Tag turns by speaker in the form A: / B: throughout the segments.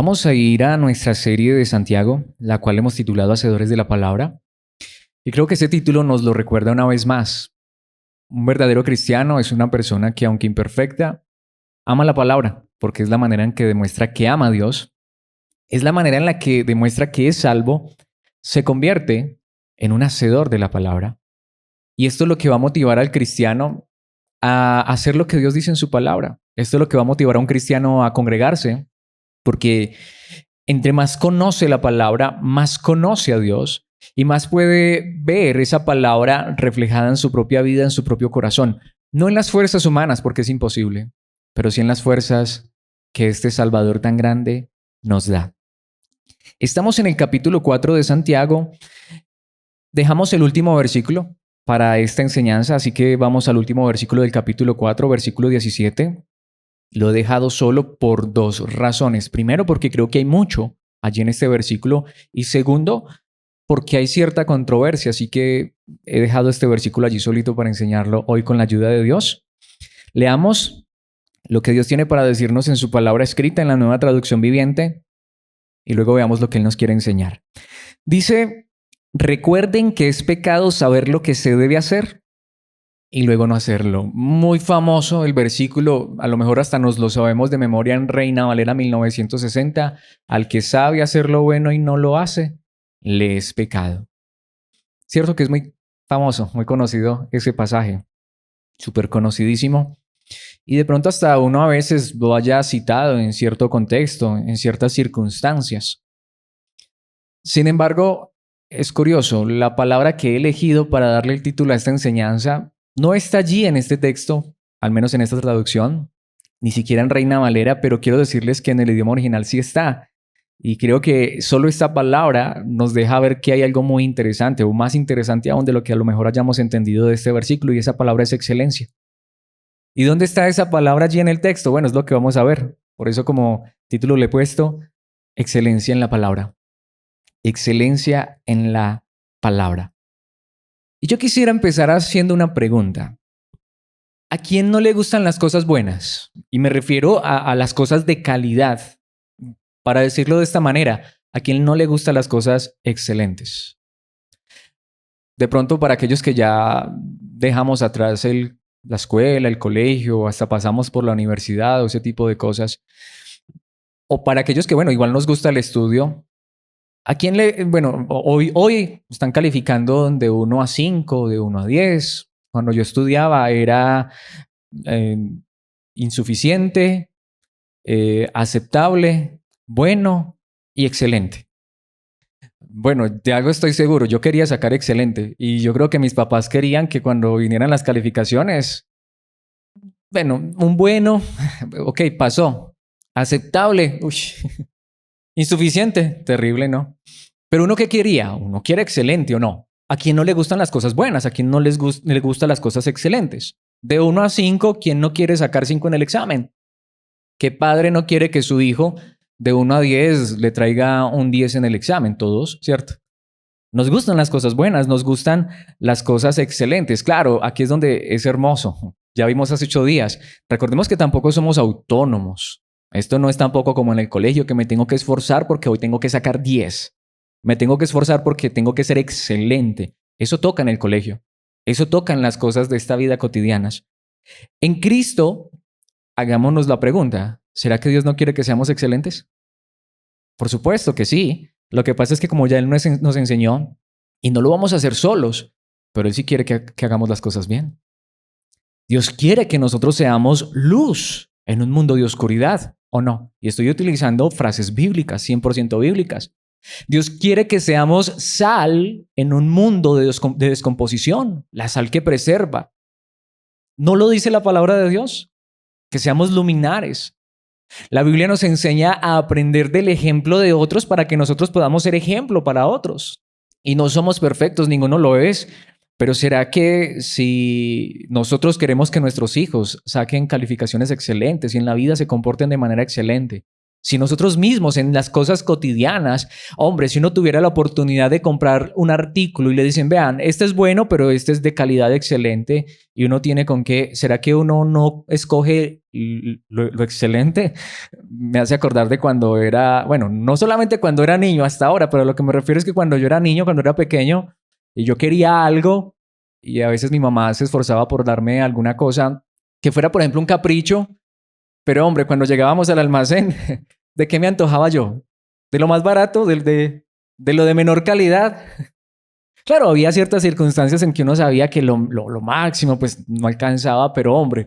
A: Vamos a ir a nuestra serie de Santiago, la cual hemos titulado Hacedores de la Palabra. Y creo que ese título nos lo recuerda una vez más. Un verdadero cristiano es una persona que, aunque imperfecta, ama la palabra, porque es la manera en que demuestra que ama a Dios, es la manera en la que demuestra que es salvo, se convierte en un hacedor de la palabra. Y esto es lo que va a motivar al cristiano a hacer lo que Dios dice en su palabra. Esto es lo que va a motivar a un cristiano a congregarse, porque entre más conoce la palabra, más conoce a Dios y más puede ver esa palabra reflejada en su propia vida, en su propio corazón. No en las fuerzas humanas, porque es imposible, pero sí en las fuerzas que este Salvador tan grande nos da. Estamos en el capítulo 4 de Santiago. Dejamos el último versículo para esta enseñanza, así que vamos al último versículo del capítulo 4, versículo 17. Lo he dejado solo por dos razones. Primero, porque creo que hay mucho allí en este versículo. Y segundo, porque hay cierta controversia. Así que he dejado este versículo allí solito para enseñarlo hoy con la ayuda de Dios. Leamos lo que Dios tiene para decirnos en su palabra escrita en la Nueva Traducción Viviente y luego veamos lo que Él nos quiere enseñar. Dice, recuerden que es pecado saber lo que se debe hacer y luego no hacerlo. Muy famoso el versículo, a lo mejor hasta nos lo sabemos de memoria en Reina Valera 1960. Al que sabe hacer lo bueno y no lo hace, le es pecado. Cierto que es muy famoso, muy conocido ese pasaje, súper conocidísimo. Y de pronto hasta uno a veces lo haya citado en cierto contexto, en ciertas circunstancias. Sin embargo, es curioso, la palabra que he elegido para darle el título a esta enseñanza no está allí en este texto, al menos en esta traducción, ni siquiera en Reina Valera, pero quiero decirles que en el idioma original sí está. Y creo que solo esta palabra nos deja ver que hay algo muy interesante, o más interesante aún de lo que a lo mejor hayamos entendido de este versículo, y esa palabra es excelencia. ¿Y dónde está esa palabra allí en el texto? Bueno, es lo que vamos a ver. Por eso como título le he puesto excelencia en la palabra. Excelencia en la palabra. Y yo quisiera empezar haciendo una pregunta. ¿A quién no le gustan las cosas buenas? Y me refiero a las cosas de calidad. Para decirlo de esta manera, ¿a quién no le gustan las cosas excelentes? De pronto, para aquellos que ya dejamos atrás la escuela, el colegio, hasta pasamos por la universidad o ese tipo de cosas. O para aquellos que, bueno, igual nos gusta el estudio. ¿A quién bueno, hoy están calificando de 1 a 5, de 1 a 10. Cuando yo estudiaba era eh, insuficiente, aceptable, bueno y excelente. Bueno, de algo estoy seguro, yo quería sacar excelente y yo creo que mis papás querían que cuando vinieran las calificaciones, bueno, un bueno, ok, pasó, aceptable, uy, insuficiente, terrible, ¿no? Pero uno qué quería, uno quiere excelente o no. ¿A quién no le gustan las cosas buenas? ¿A quién no le gustan las cosas excelentes? De 1 a 5, ¿quién no quiere sacar 5 en el examen? ¿Qué padre no quiere que su hijo de 1 a 10 le traiga un 10 en el examen? Todos, ¿cierto? Nos gustan las cosas buenas, nos gustan las cosas excelentes. Claro, aquí es donde es hermoso. Ya vimos hace 8 días. Recordemos que tampoco somos autónomos. Esto no es tampoco como en el colegio que me tengo que esforzar porque hoy tengo que sacar 10. Me tengo que esforzar porque tengo que ser excelente. Eso toca en el colegio. Eso toca en las cosas de esta vida cotidianas. En Cristo, hagámonos la pregunta, ¿será que Dios no quiere que seamos excelentes? Por supuesto que sí. Lo que pasa es que como ya Él nos enseñó, y no lo vamos a hacer solos, pero Él sí quiere que hagamos las cosas bien. Dios quiere que nosotros seamos luz en un mundo de oscuridad, ¿o no? Y estoy utilizando frases bíblicas, 100% bíblicas. Dios quiere que seamos sal en un mundo de descomposición, la sal que preserva. ¿No lo dice la palabra de Dios? Que seamos luminares. La Biblia nos enseña a aprender del ejemplo de otros para que nosotros podamos ser ejemplo para otros. Y no somos perfectos, ninguno lo es. Pero ¿será que si nosotros queremos que nuestros hijos saquen calificaciones excelentes y en la vida se comporten de manera excelente, Si nosotros mismos en las cosas cotidianas, hombre, si uno tuviera la oportunidad de comprar un artículo y le dicen, vean, este es bueno, pero este es de calidad excelente y uno tiene con qué, ¿será que uno no escoge lo excelente? Me hace acordar de cuando era, bueno, no solamente cuando era niño hasta ahora, pero lo que me refiero es que cuando yo era niño, cuando era pequeño y yo quería algo y a veces mi mamá se esforzaba por darme alguna cosa que fuera, por ejemplo, un capricho. Pero hombre, cuando llegábamos al almacén, ¿de qué me antojaba yo? ¿De lo más barato? ¿De lo de menor calidad? Claro, había ciertas circunstancias en que uno sabía que lo máximo pues no alcanzaba, pero hombre,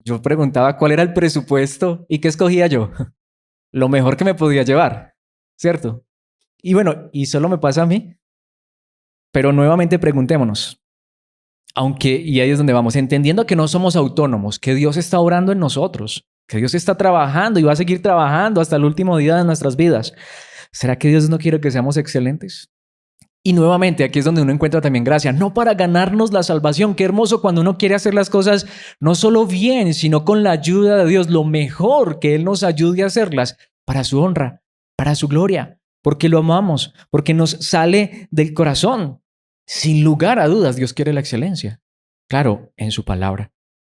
A: yo preguntaba cuál era el presupuesto y qué escogía yo. Lo mejor que me podía llevar, ¿cierto? Y bueno, y solo me pasa a mí. Pero nuevamente preguntémonos, aunque, y ahí es donde vamos, entendiendo que no somos autónomos, que Dios está obrando en nosotros, que Dios está trabajando y va a seguir trabajando hasta el último día de nuestras vidas. ¿Será que Dios no quiere que seamos excelentes? Y nuevamente, aquí es donde uno encuentra también gracia, no para ganarnos la salvación. Qué hermoso cuando uno quiere hacer las cosas no solo bien, sino con la ayuda de Dios, lo mejor que Él nos ayude a hacerlas para su honra, para su gloria, porque lo amamos, porque nos sale del corazón. Sin lugar a dudas, Dios quiere la excelencia. Claro, en su palabra.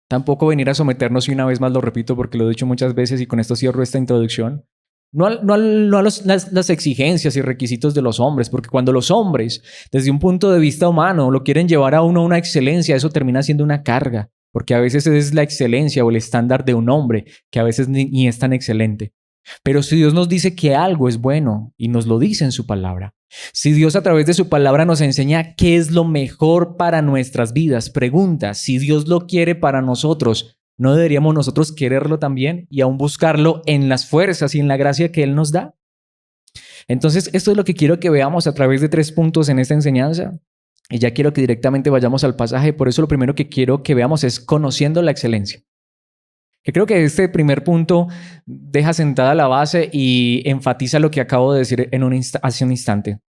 A: Tampoco venir a someternos, y una vez más lo repito porque lo he dicho muchas veces y con esto cierro esta introducción, no a las exigencias y requisitos de los hombres, porque cuando los hombres, desde un punto de vista humano, lo quieren llevar a uno a una excelencia, eso termina siendo una carga, porque a veces es la excelencia o el estándar de un hombre, que a veces ni es tan excelente. Pero si Dios nos dice que algo es bueno y nos lo dice en su palabra, si Dios a través de su palabra nos enseña qué es lo mejor para nuestras vidas, pregunta, si Dios lo quiere para nosotros, ¿no deberíamos nosotros quererlo también y aún buscarlo en las fuerzas y en la gracia que Él nos da? Entonces, esto es lo que quiero que veamos a través de 3 puntos en esta enseñanza. Y ya quiero que directamente vayamos al pasaje. Por eso lo primero que quiero que veamos es conociendo la excelencia. Que creo que este primer punto deja sentada la base y enfatiza lo que acabo de decir hace un instante.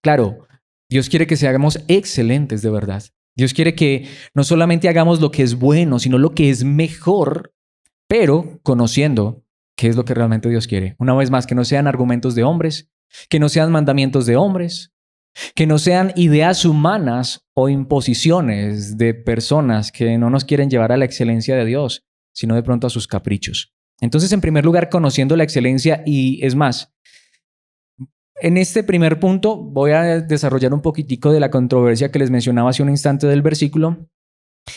A: Claro, Dios quiere que seamos excelentes de verdad. Dios quiere que no solamente hagamos lo que es bueno, sino lo que es mejor, pero conociendo qué es lo que realmente Dios quiere. Una vez más, que no sean argumentos de hombres, que no sean mandamientos de hombres, que no sean ideas humanas o imposiciones de personas que no nos quieren llevar a la excelencia de Dios, sino de pronto a sus caprichos. Entonces, en primer lugar, conociendo la excelencia, y es más, en este primer punto voy a desarrollar un poquitico de la controversia que les mencionaba hace un instante del versículo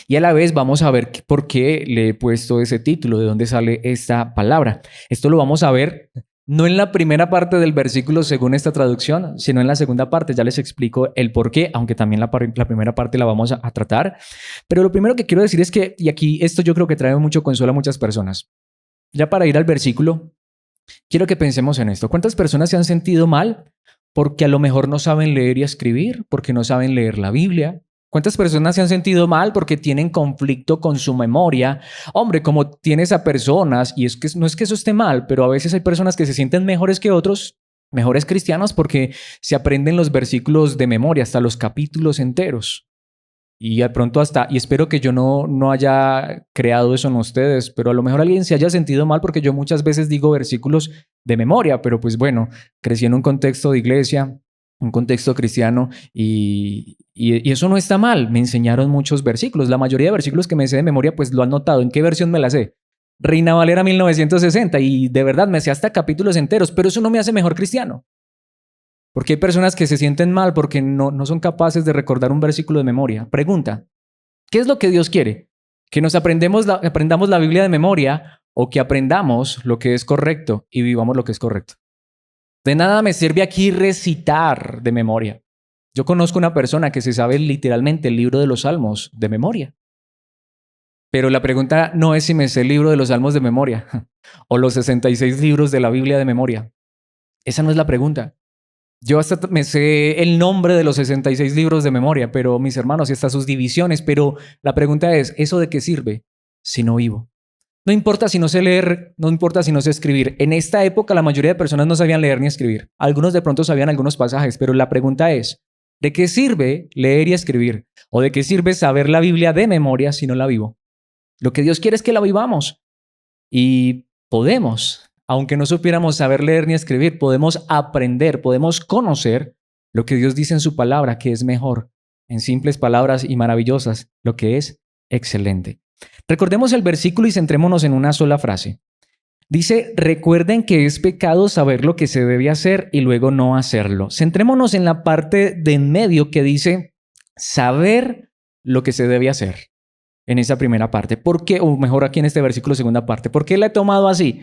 A: y a la vez vamos a ver por qué le he puesto ese título, de dónde sale esta palabra. Esto lo vamos a ver no en la primera parte del versículo según esta traducción, sino en la segunda parte. Ya les explico el por qué, aunque también la primera parte la vamos a tratar. Pero lo primero que quiero decir es que, y aquí esto yo creo que trae mucho consuelo a muchas personas. Ya para ir al versículo, quiero que pensemos en esto. ¿Cuántas personas se han sentido mal porque a lo mejor no saben leer y escribir, porque no saben leer la Biblia? ¿Cuántas personas se han sentido mal porque tienen conflicto con su memoria? Hombre, como tienes a personas, y es que no es que eso esté mal, pero a veces hay personas que se sienten mejores que otros, mejores cristianos, porque se aprenden los versículos de memoria, hasta los capítulos enteros. Y de pronto hasta, y espero que yo no haya creado eso en ustedes, pero a lo mejor alguien se haya sentido mal porque yo muchas veces digo versículos de memoria, pero pues bueno, crecí en un contexto de iglesia, un contexto cristiano y eso no está mal. Me enseñaron muchos versículos. La mayoría de versículos que me sé de memoria, pues lo han notado. ¿En qué versión me la sé? Reina Valera 1960 y de verdad me sé hasta capítulos enteros, pero eso no me hace mejor cristiano. Porque hay personas que se sienten mal porque no son capaces de recordar un versículo de memoria. Pregunta, ¿qué es lo que Dios quiere? ¿Que nos aprendamos la Biblia de memoria o que aprendamos lo que es correcto y vivamos lo que es correcto? De nada me sirve aquí recitar de memoria. Yo conozco una persona que se sabe literalmente el libro de los Salmos de memoria. Pero la pregunta no es si me sé el libro de los Salmos de memoria o los 66 libros de la Biblia de memoria. Esa no es la pregunta. Yo hasta me sé el nombre de los 66 libros de memoria, pero mis hermanos, y hasta sus divisiones, pero la pregunta es, ¿eso de qué sirve si no vivo? No importa si no sé leer, no importa si no sé escribir. En esta época la mayoría de personas no sabían leer ni escribir. Algunos de pronto sabían algunos pasajes, pero la pregunta es, ¿de qué sirve leer y escribir? ¿O de qué sirve saber la Biblia de memoria si no la vivo? Lo que Dios quiere es que la vivamos y podemos Aunque no supiéramos saber leer ni escribir, podemos aprender, podemos conocer lo que Dios dice en su palabra, que es mejor, en simples palabras y maravillosas, lo que es excelente. Recordemos el versículo y centrémonos en una sola frase. Dice, recuerden que es pecado saber lo que se debe hacer y luego no hacerlo. Centrémonos en la parte de en medio que dice, saber lo que se debe hacer. En esa primera parte. ¿Por qué? O mejor aquí en este versículo, segunda parte. ¿Por qué la he tomado así?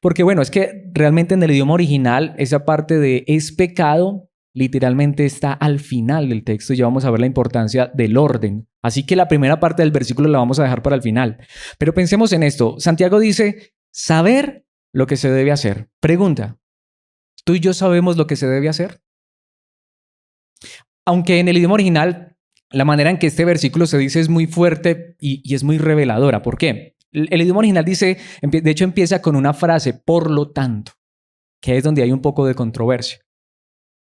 A: Porque bueno, es que realmente en el idioma original, esa parte de es pecado, literalmente está al final del texto y ya vamos a ver la importancia del orden. Así que la primera parte del versículo la vamos a dejar para el final. Pero pensemos en esto. Santiago dice, saber lo que se debe hacer. Pregunta, ¿tú y yo sabemos lo que se debe hacer? Aunque en el idioma original la manera en que este versículo se dice es muy fuerte y es muy reveladora. ¿Por qué? El idioma original dice, de hecho empieza con una frase, por lo tanto, que es donde hay un poco de controversia.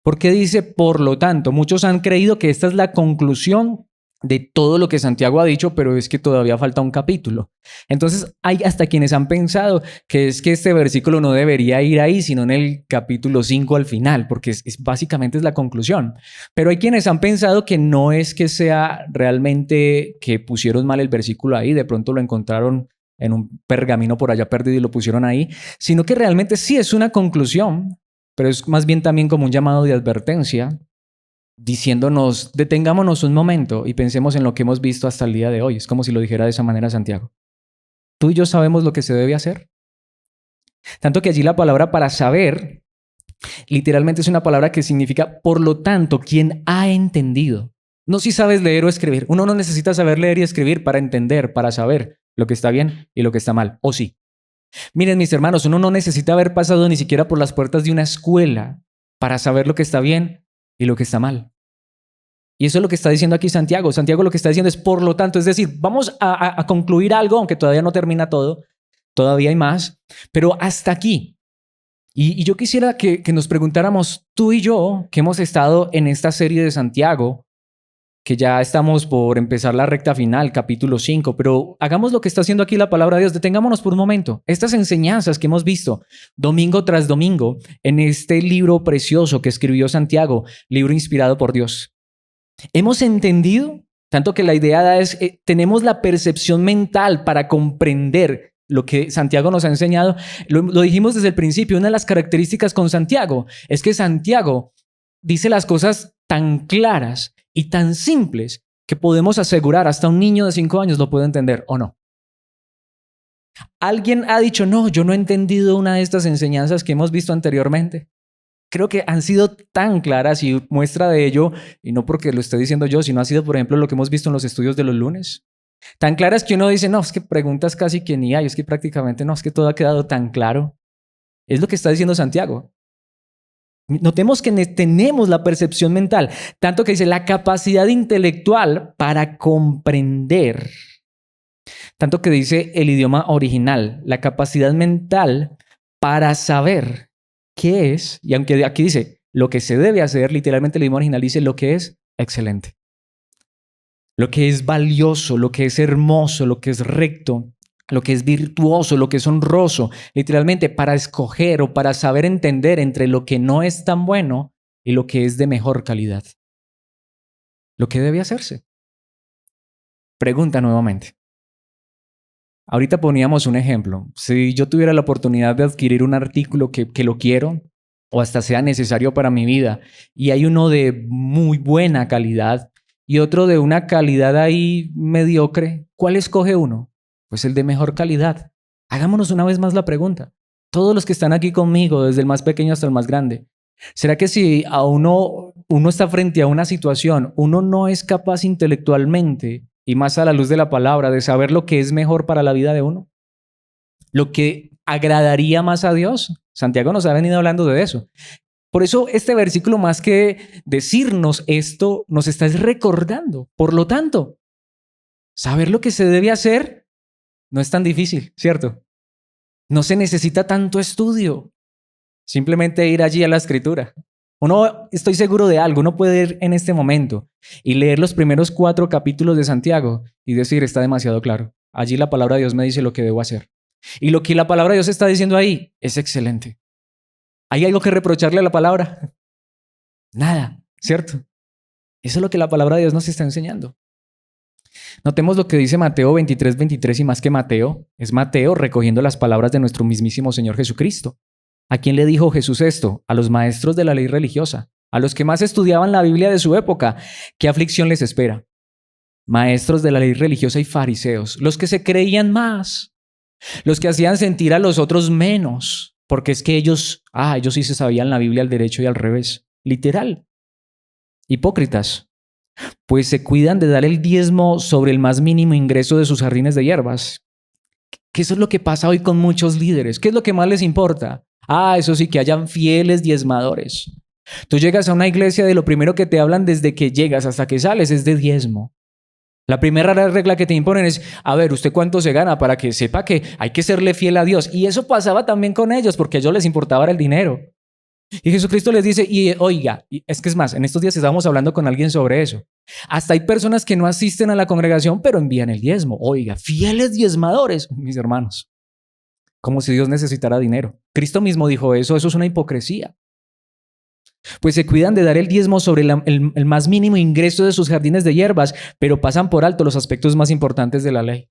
A: ¿Por qué dice por lo tanto? Muchos han creído que esta es la conclusión de todo lo que Santiago ha dicho, pero es que todavía falta un capítulo. Entonces hay hasta quienes han pensado que es que este versículo no debería ir ahí, sino en el capítulo 5 al final, porque básicamente es la conclusión. Pero hay quienes han pensado que no es que sea realmente que pusieron mal el versículo ahí, de pronto lo encontraron en un pergamino por allá perdido y lo pusieron ahí, sino que realmente sí es una conclusión, pero es más bien también como un llamado de advertencia, diciéndonos, detengámonos un momento y pensemos en lo que hemos visto hasta el día de hoy. Es como si lo dijera de esa manera Santiago. ¿Tú y yo sabemos lo que se debe hacer? Tanto que allí la palabra para saber, literalmente es una palabra que significa, por lo tanto, quien ha entendido. No si sabes leer o escribir. Uno no necesita saber leer y escribir para entender, para saber lo que está bien y lo que está mal. ¿O sí? Miren, mis hermanos, uno no necesita haber pasado ni siquiera por las puertas de una escuela para saber lo que está bien y lo que está mal. Y eso es lo que está diciendo aquí Santiago. Santiago lo que está diciendo es por lo tanto, es decir, vamos a concluir algo, aunque todavía no termina todo, todavía hay más, pero hasta aquí. Y yo quisiera que nos preguntáramos, tú y yo, que hemos estado en esta serie de Santiago, que ya estamos por empezar la recta final, capítulo 5, pero hagamos lo que está haciendo aquí la palabra de Dios. Detengámonos por un momento. Estas enseñanzas que hemos visto domingo tras domingo en este libro precioso que escribió Santiago, libro inspirado por Dios. Hemos entendido, tanto que la idea es, tenemos la percepción mental para comprender lo que Santiago nos ha enseñado. Lo dijimos desde el principio, una de las características con Santiago es que Santiago dice las cosas tan claras y tan simples que podemos asegurar hasta un niño de 5 años lo puede entender o no. ¿Alguien ha dicho, no, yo no he entendido una de estas enseñanzas que hemos visto anteriormente? Creo que han sido tan claras y muestra de ello, y no porque lo esté diciendo yo, sino ha sido, por ejemplo, lo que hemos visto en los estudios de los lunes. Tan claras que uno dice, no, es que preguntas casi que ni hay, es que prácticamente no, es que todo ha quedado tan claro. Es lo que está diciendo Santiago. Notemos que tenemos la percepción mental, tanto que dice la capacidad intelectual para comprender, tanto que dice el idioma original, la capacidad mental para saber qué es, y aunque aquí dice lo que se debe hacer, literalmente el idioma original dice lo que es excelente, lo que es valioso, lo que es hermoso, lo que es recto, lo que es virtuoso, lo que es honroso, literalmente para escoger o para saber entender entre lo que no es tan bueno y lo que es de mejor calidad. Lo que debe hacerse. Pregunta nuevamente. Ahorita poníamos un ejemplo. Si yo tuviera la oportunidad de adquirir un artículo que lo quiero o hasta sea necesario para mi vida y hay uno de muy buena calidad y otro de una calidad ahí mediocre, ¿cuál escoge uno? Pues el de mejor calidad. Hagámonos una vez más la pregunta. Todos los que están aquí conmigo, desde el más pequeño hasta el más grande, ¿será que si a uno está frente a una situación, uno no es capaz intelectualmente y más a la luz de la palabra de saber lo que es mejor para la vida de uno? Lo que agradaría más a Dios. Santiago nos ha venido hablando de eso. Por eso este versículo, más que decirnos esto, nos está recordando. Por lo tanto, saber lo que se debe hacer no es tan difícil, ¿cierto? No se necesita tanto estudio. Simplemente ir allí a la escritura. Uno, estoy seguro de algo, uno puede ir en este momento y leer los primeros 4 capítulos de Santiago y decir, está demasiado claro. Allí la palabra de Dios me dice lo que debo hacer. Y lo que la palabra de Dios está diciendo ahí es excelente. ¿Hay algo que reprocharle a la palabra? Nada, ¿cierto? Eso es lo que la palabra de Dios nos está enseñando. Notemos lo que dice Mateo 23:23 y más que Mateo, es Mateo recogiendo las palabras de nuestro mismísimo Señor Jesucristo. ¿A quién le dijo Jesús esto? A los maestros de la ley religiosa, a los que más estudiaban la Biblia de su época. ¿Qué aflicción les espera? Maestros de la ley religiosa y fariseos, los que se creían más, los que hacían sentir a los otros menos, porque es que ellos sí se sabían la Biblia al derecho y al revés, literal. Hipócritas, pues se cuidan de dar el diezmo sobre el más mínimo ingreso de sus jardines de hierbas. Que eso es lo que pasa hoy con muchos líderes. ¿Qué es lo que más les importa? Eso sí, que hayan fieles diezmadores. Tú llegas a una iglesia, de lo primero que te hablan desde que llegas hasta que sales es de diezmo. La primera regla que te imponen es, a ver, ¿usted cuánto se gana? Para que sepa que hay que serle fiel a Dios. Y eso pasaba también con ellos, porque a ellos les importaba el dinero. Y Jesucristo les dice, y oiga, es que es más, en estos días estábamos hablando con alguien sobre eso. Hasta hay personas que no asisten a la congregación, pero envían el diezmo. Oiga, fieles diezmadores, mis hermanos. Como si Dios necesitara dinero. Cristo mismo dijo eso es una hipocresía. Pues se cuidan de dar el diezmo sobre el más mínimo ingreso de sus jardines de hierbas, pero pasan por alto los aspectos más importantes de la ley.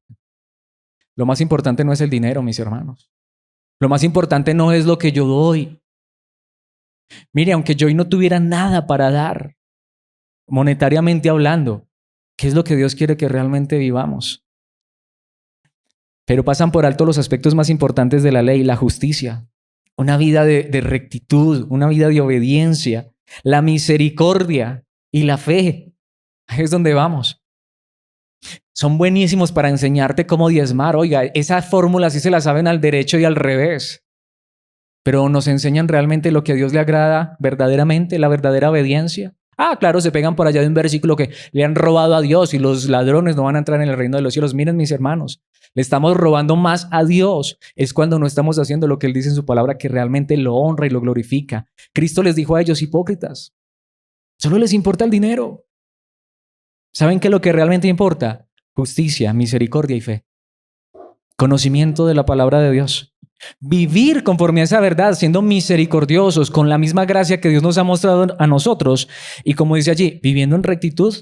A: Lo más importante no es el dinero, mis hermanos. Lo más importante no es lo que yo doy. Mire, aunque yo hoy no tuviera nada para dar, monetariamente hablando, ¿qué es lo que Dios quiere que realmente vivamos? Pero pasan por alto los aspectos más importantes de la ley, la justicia, una vida de rectitud, una vida de obediencia, la misericordia y la fe. Ahí es donde vamos. Son buenísimos para enseñarte cómo diezmar. Oiga, esa fórmula sí se la saben al derecho y al revés. Pero nos enseñan realmente lo que a Dios le agrada verdaderamente, la verdadera obediencia. Claro, se pegan por allá de un versículo que le han robado a Dios y los ladrones no van a entrar en el reino de los cielos. Miren, mis hermanos, le estamos robando más a Dios. Es cuando no estamos haciendo lo que Él dice en su palabra, que realmente lo honra y lo glorifica. Cristo les dijo a ellos, hipócritas, solo les importa el dinero. ¿Saben qué es lo que realmente importa? Justicia, misericordia y fe. Conocimiento de la palabra de Dios. Vivir conforme a esa verdad, siendo misericordiosos, con la misma gracia que Dios nos ha mostrado a nosotros. Y como dice allí, viviendo en rectitud.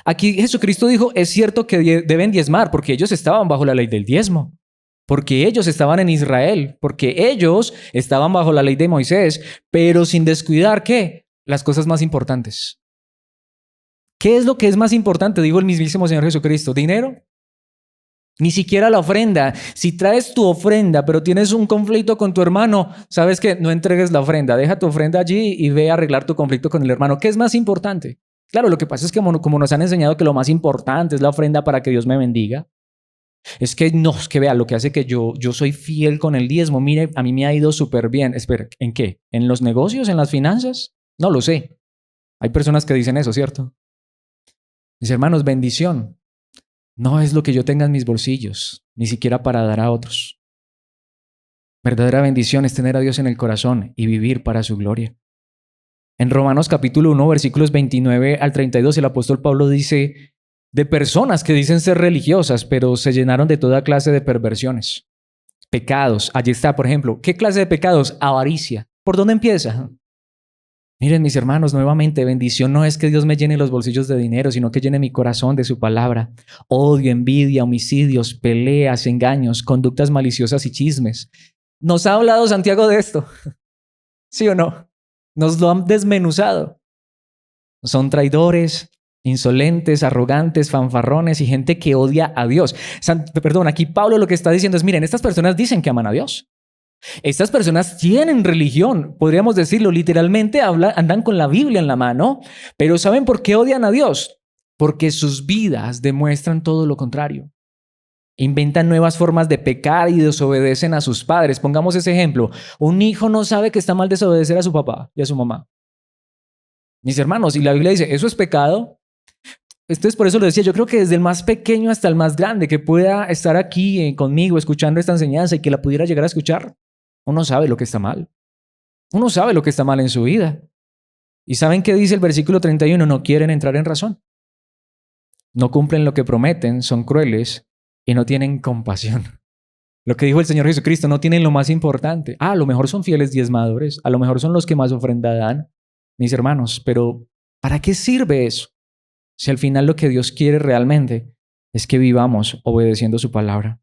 A: Aquí Jesucristo dijo, es cierto que deben diezmar, porque ellos estaban bajo la ley del diezmo. Porque ellos estaban en Israel, porque ellos estaban bajo la ley de Moisés, pero sin descuidar, ¿qué? Las cosas más importantes. ¿Qué es lo que es más importante? Dijo el mismísimo Señor Jesucristo. ¿Dinero? Ni siquiera la ofrenda. Si traes tu ofrenda, pero tienes un conflicto con tu hermano, sabes que no entregues la ofrenda. Deja tu ofrenda allí y ve a arreglar tu conflicto con el hermano. ¿Qué es más importante? Claro, lo que pasa es que como nos han enseñado que lo más importante es la ofrenda para que Dios me bendiga, es que vea, lo que hace que yo soy fiel con el diezmo. Mire, a mí me ha ido súper bien. Espera, ¿en qué? ¿En los negocios? ¿En las finanzas? No lo sé. Hay personas que dicen eso, ¿cierto? Mis hermanos, bendición no es lo que yo tenga en mis bolsillos, ni siquiera para dar a otros. Verdadera bendición es tener a Dios en el corazón y vivir para su gloria. En Romanos capítulo 1, versículos 29 al 32, el apóstol Pablo dice de personas que dicen ser religiosas, pero se llenaron de toda clase de perversiones, pecados. Allí está, por ejemplo, ¿qué clase de pecados? Avaricia. ¿Por dónde empieza? Miren, mis hermanos, nuevamente, bendición no es que Dios me llene los bolsillos de dinero, sino que llene mi corazón de su palabra. Odio, envidia, homicidios, peleas, engaños, conductas maliciosas y chismes. ¿Nos ha hablado Santiago de esto? ¿Sí o no? Nos lo han desmenuzado. Son traidores, insolentes, arrogantes, fanfarrones y gente que odia a Dios. Aquí Pablo lo que está diciendo es, miren, estas personas dicen que aman a Dios. Estas personas tienen religión, podríamos decirlo literalmente, andan con la Biblia en la mano, pero ¿saben por qué odian a Dios? Porque sus vidas demuestran todo lo contrario. Inventan nuevas formas de pecar y desobedecen a sus padres. Pongamos ese ejemplo. Un hijo no sabe que está mal desobedecer a su papá y a su mamá. Mis hermanos, y la Biblia dice, ¿eso es pecado? Entonces, por eso lo decía, yo creo que desde el más pequeño hasta el más grande que pueda estar aquí conmigo escuchando esta enseñanza y que la pudiera llegar a escuchar, uno sabe lo que está mal. Uno sabe lo que está mal en su vida. ¿Y saben qué dice el versículo 31? No quieren entrar en razón. No cumplen lo que prometen, son crueles y no tienen compasión. Lo que dijo el Señor Jesucristo, no tienen lo más importante. A lo mejor son fieles diezmadores, a lo mejor son los que más ofrenda dan, mis hermanos, pero ¿para qué sirve eso? Si al final lo que Dios quiere realmente es que vivamos obedeciendo su palabra.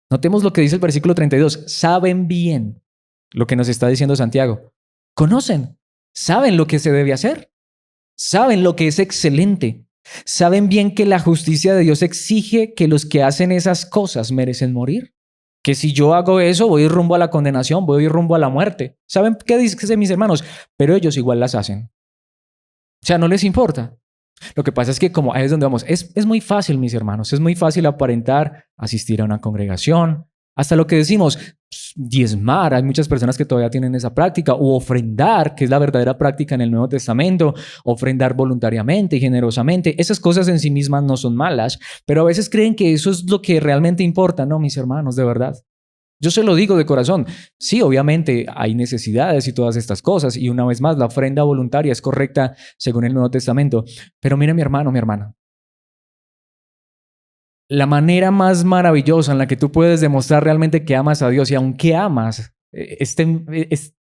A: Notemos lo que dice el versículo 32. Saben bien lo que nos está diciendo Santiago. Conocen, saben lo que se debe hacer, saben lo que es excelente. Saben bien que la justicia de Dios exige que los que hacen esas cosas merecen morir. Que si yo hago eso, voy rumbo a la condenación, voy rumbo a la muerte. ¿Saben qué dicen mis hermanos? Pero ellos igual las hacen. O sea, no les importa. Lo que pasa es que como ahí es donde vamos, es muy fácil, mis hermanos, es muy fácil aparentar, asistir a una congregación, hasta lo que decimos, diezmar. Hay muchas personas que todavía tienen esa práctica, o ofrendar, que es la verdadera práctica en el Nuevo Testamento, ofrendar voluntariamente y generosamente. Esas cosas en sí mismas no son malas, pero a veces creen que eso es lo que realmente importa. No, mis hermanos, de verdad. Yo se lo digo de corazón. Sí, obviamente hay necesidades y todas estas cosas. Y una vez más, la ofrenda voluntaria es correcta según el Nuevo Testamento. Pero mire, mi hermano, mi hermana. La manera más maravillosa en la que tú puedes demostrar realmente que amas a Dios y aunque amas,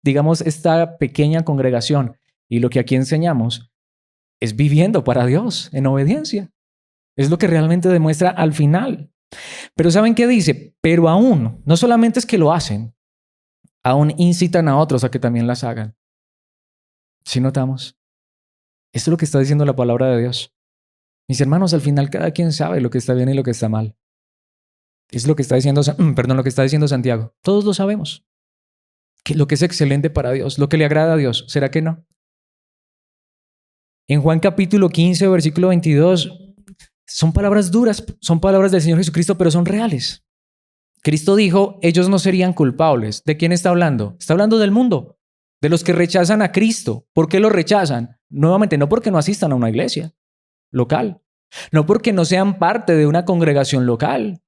A: digamos, esta pequeña congregación y lo que aquí enseñamos es viviendo para Dios en obediencia. Es lo que realmente demuestra al final. Pero ¿saben qué dice? Pero aún, no solamente es que lo hacen, aún incitan a otros a que también las hagan. ¿Sí notamos? Esto es lo que está diciendo la palabra de Dios. Mis hermanos, al final cada quien sabe lo que está bien y lo que está mal. Es lo que está diciendo, lo que está diciendo Santiago. Todos lo sabemos. Que lo que es excelente para Dios, lo que le agrada a Dios, ¿será que no? En Juan capítulo 15, versículo 22, son palabras duras, son palabras del Señor Jesucristo, pero son reales. Cristo dijo, ellos no serían culpables. ¿De quién está hablando? Está hablando del mundo, de los que rechazan a Cristo. ¿Por qué lo rechazan? Nuevamente, no porque no asistan a una iglesia local, no porque no sean parte de una congregación local.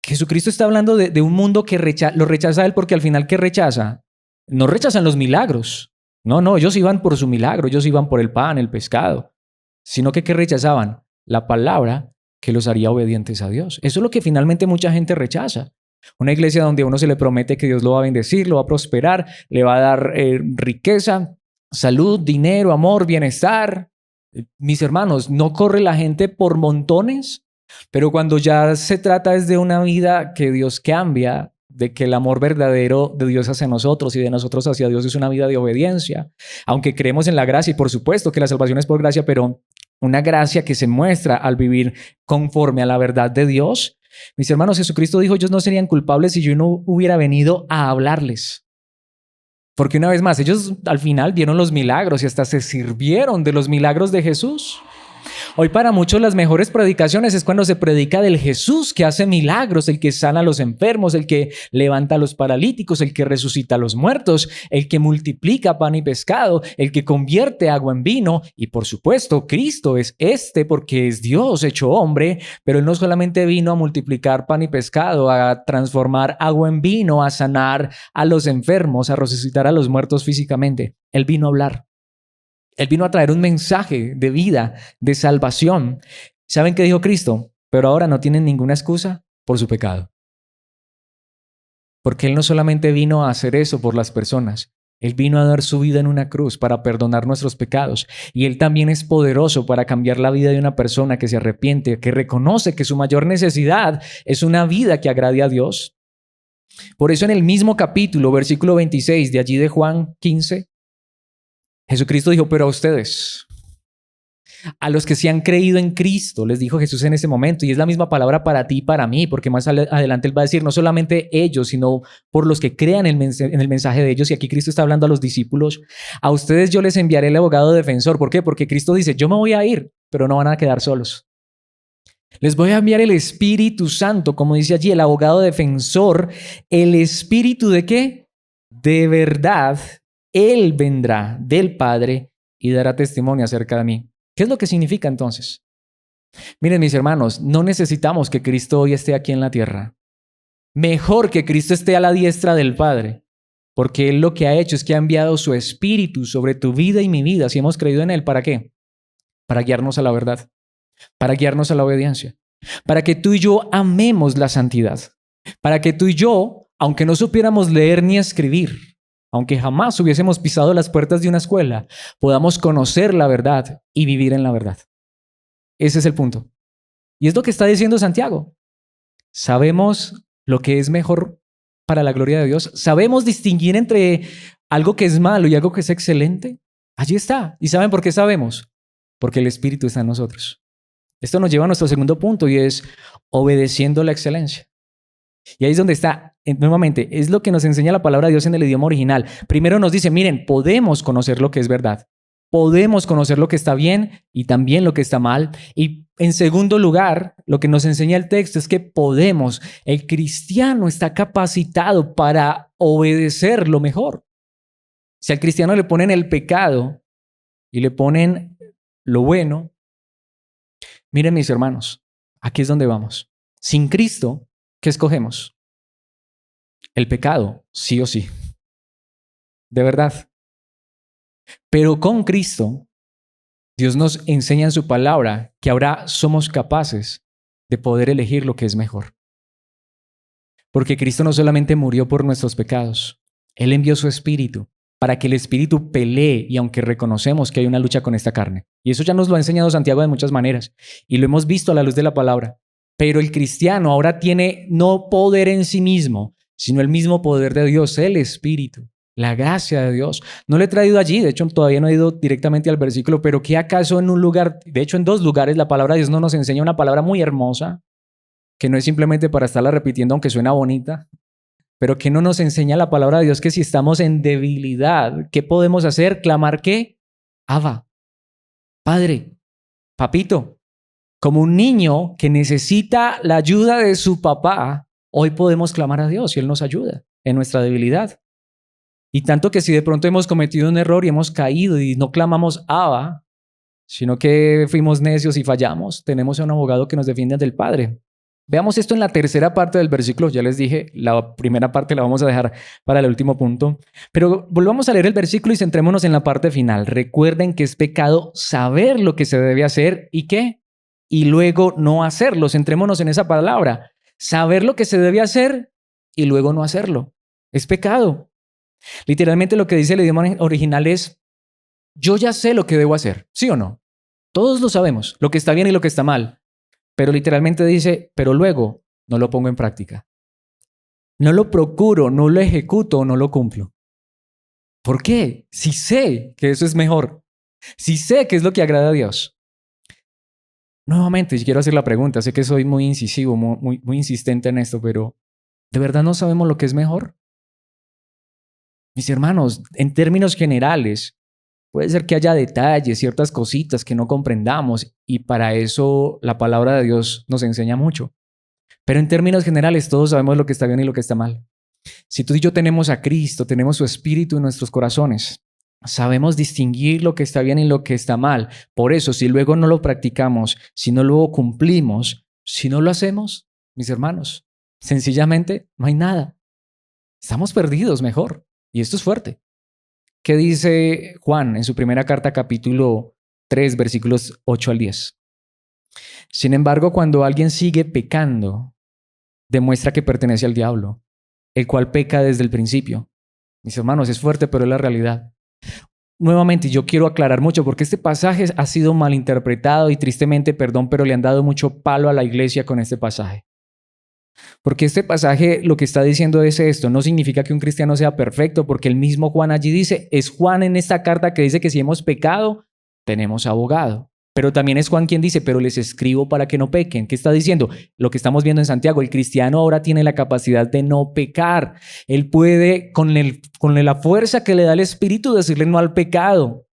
A: Jesucristo está hablando de un mundo que lo rechaza a él porque al final, ¿qué rechaza? No rechazan los milagros. No, ellos iban por su milagro, ellos iban por el pan, el pescado, sino que ¿qué rechazaban? La palabra que los haría obedientes a Dios. Eso es lo que finalmente mucha gente rechaza. Una iglesia donde a uno se le promete que Dios lo va a bendecir, lo va a prosperar, le va a dar riqueza, salud, dinero, amor, bienestar. Mis hermanos, no corre la gente por montones, pero cuando ya se trata es de una vida que Dios cambia, de que el amor verdadero de Dios hacia nosotros y de nosotros hacia Dios es una vida de obediencia. Aunque creemos en la gracia y por supuesto que la salvación es por gracia, pero una gracia que se muestra al vivir conforme a la verdad de Dios. Mis hermanos, Jesucristo dijo, ellos no serían culpables si yo no hubiera venido a hablarles. Porque una vez más, ellos al final vieron los milagros y hasta se sirvieron de los milagros de Jesús. Hoy para muchos las mejores predicaciones es cuando se predica del Jesús que hace milagros, el que sana a los enfermos, el que levanta a los paralíticos, el que resucita a los muertos, el que multiplica pan y pescado, el que convierte agua en vino. Y por supuesto, Cristo es porque es Dios hecho hombre, pero Él no solamente vino a multiplicar pan y pescado, a transformar agua en vino, a sanar a los enfermos, a resucitar a los muertos físicamente. Él vino a hablar. Él vino a traer un mensaje de vida, de salvación. ¿Saben qué dijo Cristo? Pero ahora no tienen ninguna excusa por su pecado. Porque Él no solamente vino a hacer eso por las personas, Él vino a dar su vida en una cruz para perdonar nuestros pecados. Y Él también es poderoso para cambiar la vida de una persona que se arrepiente, que reconoce que su mayor necesidad es una vida que agrade a Dios. Por eso en el mismo capítulo, versículo 26 de allí de Juan 15, Jesucristo dijo, pero a ustedes, a los que se han creído en Cristo, les dijo Jesús en ese momento, y es la misma palabra para ti y para mí, porque más adelante Él va a decir, no solamente ellos, sino por los que crean en el mensaje de ellos, y aquí Cristo está hablando a los discípulos, a ustedes yo les enviaré el abogado defensor. ¿Por qué? Porque Cristo dice, yo me voy a ir, pero no van a quedar solos. Les voy a enviar el Espíritu Santo, como dice allí, el abogado defensor, el Espíritu ¿de qué? De verdad. Él vendrá del Padre y dará testimonio acerca de mí. ¿Qué es lo que significa entonces? Miren, mis hermanos, no necesitamos que Cristo hoy esté aquí en la tierra. Mejor que Cristo esté a la diestra del Padre, porque Él lo que ha hecho es que ha enviado su Espíritu sobre tu vida y mi vida. Si hemos creído en Él, ¿para qué? Para guiarnos a la verdad, para guiarnos a la obediencia. para que tú y yo amemos la santidad, para que tú y yo, aunque no supiéramos leer ni escribir, aunque jamás hubiésemos pisado las puertas de una escuela, podamos conocer la verdad y vivir en la verdad. Ese es el punto. Y es lo que está diciendo Santiago. Sabemos lo que es mejor para la gloria de Dios. Sabemos distinguir entre algo que es malo y algo que es excelente. Allí está. ¿Y saben por qué sabemos? Porque el Espíritu está en nosotros. Esto nos lleva a nuestro segundo punto y es obedeciendo la excelencia. Y ahí es donde está, nuevamente, es lo que nos enseña la palabra de Dios en el idioma original. Primero nos dice, miren, podemos conocer lo que es verdad. Podemos conocer lo que está bien y también lo que está mal. Y en segundo lugar, lo que nos enseña el texto es que podemos, el cristiano está capacitado para obedecer lo mejor. Si al cristiano le ponen el pecado y le ponen lo bueno, miren mis hermanos, aquí es donde vamos. Sin Cristo, ¿qué escogemos? El pecado, sí o sí. De verdad. Pero con Cristo, Dios nos enseña en su palabra que ahora somos capaces de poder elegir lo que es mejor. Porque Cristo no solamente murió por nuestros pecados, Él envió su Espíritu para que el Espíritu pelee y aunque reconocemos que hay una lucha con esta carne. Y eso ya nos lo ha enseñado Santiago de muchas maneras y lo hemos visto a la luz de la palabra. Pero el cristiano ahora tiene no poder en sí mismo, sino el mismo poder de Dios, el Espíritu, la gracia de Dios. No lo he traído allí, de hecho todavía no he ido directamente al versículo, pero ¿qué acaso en un lugar, de hecho en dos lugares, la palabra de Dios no nos enseña una palabra muy hermosa, que no es simplemente para estarla repitiendo aunque suena bonita, pero que no nos enseña la palabra de Dios que si estamos en debilidad, ¿qué podemos hacer? Clamar ¿qué? Abba, Padre, Papito. Como un niño que necesita la ayuda de su papá, hoy podemos clamar a Dios y Él nos ayuda en nuestra debilidad. Y tanto que si de pronto hemos cometido un error y hemos caído y no clamamos Abba, sino que fuimos necios y fallamos, tenemos a un abogado que nos defiende del Padre. Veamos esto en la tercera parte del versículo. Ya les dije, la primera parte la vamos a dejar para el último punto. Pero volvamos a leer el versículo y centrémonos en la parte final. Recuerden que es pecado saber lo que se debe hacer y qué. Y luego no hacerlo. Centrémonos en esa palabra. Saber lo que se debe hacer y luego no hacerlo. Es pecado. Literalmente lo que dice el idioma original es, yo ya sé lo que debo hacer, ¿sí o no? Todos lo sabemos, lo que está bien y lo que está mal. Pero literalmente dice, pero luego no lo pongo en práctica. No lo procuro, no lo ejecuto, no lo cumplo. ¿Por qué? Si sé que eso es mejor. Si sé que es lo que agrada a Dios. Nuevamente, quiero hacer la pregunta. Sé que soy muy incisivo, muy insistente en esto, pero ¿de verdad no sabemos lo que es mejor? Mis hermanos, en términos generales, puede ser que haya detalles, ciertas cositas que no comprendamos y para eso la palabra de Dios nos enseña mucho. Pero en términos generales todos sabemos lo que está bien y lo que está mal. Si tú y yo tenemos a Cristo, tenemos su Espíritu en nuestros corazones, sabemos distinguir lo que está bien y lo que está mal. Por eso, si luego no lo practicamos, si no lo cumplimos, si no lo hacemos, mis hermanos, sencillamente no hay nada. Estamos perdidos mejor. Y esto es fuerte. ¿Qué dice Juan en su primera carta, capítulo 3, versículos 8 al 10? Sin embargo, cuando alguien sigue pecando, demuestra que pertenece al diablo, el cual peca desde el principio. Mis hermanos, es fuerte, pero es la realidad. Nuevamente, yo quiero aclarar mucho porque este pasaje ha sido malinterpretado y tristemente, perdón, pero le han dado mucho palo a la iglesia con este pasaje. Porque este pasaje lo que está diciendo es esto, no significa que un cristiano sea perfecto, porque el mismo Juan allí dice, es Juan en esta carta que dice que si hemos pecado, tenemos abogado. Pero también es Juan quien dice, pero les escribo para que no pequen. ¿Qué está diciendo? Lo que estamos viendo en Santiago, el cristiano ahora tiene la capacidad de no pecar. Él puede, con la fuerza que le da el Espíritu, decirle no al pecado.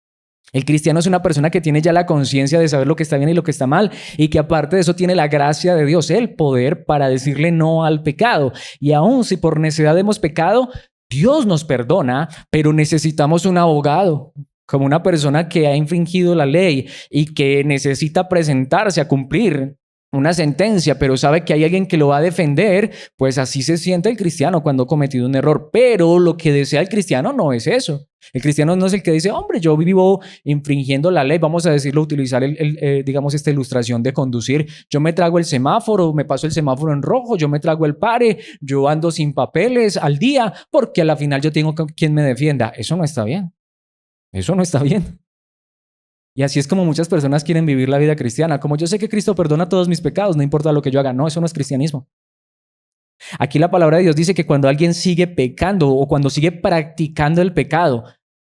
A: El cristiano es una persona que tiene ya la conciencia de saber lo que está bien y lo que está mal y que aparte de eso tiene la gracia de Dios, el poder para decirle no al pecado. Y aun si por necesidad hemos pecado, Dios nos perdona, pero necesitamos un abogado, como una persona que ha infringido la ley y que necesita presentarse a cumplir una sentencia, pero sabe que hay alguien que lo va a defender, pues así se siente el cristiano cuando ha cometido un error. Pero lo que desea el cristiano no es eso. El cristiano no es el que dice, hombre, yo vivo infringiendo la ley, vamos a decirlo, utilizar digamos, esta ilustración de conducir. Yo me trago el semáforo, me paso el semáforo en rojo, yo me trago el pare, yo ando sin papeles al día, porque a la final yo tengo quien me defienda. Eso no está bien. Eso no está bien. Y así es como muchas personas quieren vivir la vida cristiana. Como yo sé que Cristo perdona todos mis pecados, no importa lo que yo haga. No, eso no es cristianismo. Aquí la palabra de Dios dice que cuando alguien sigue pecando o cuando sigue practicando el pecado,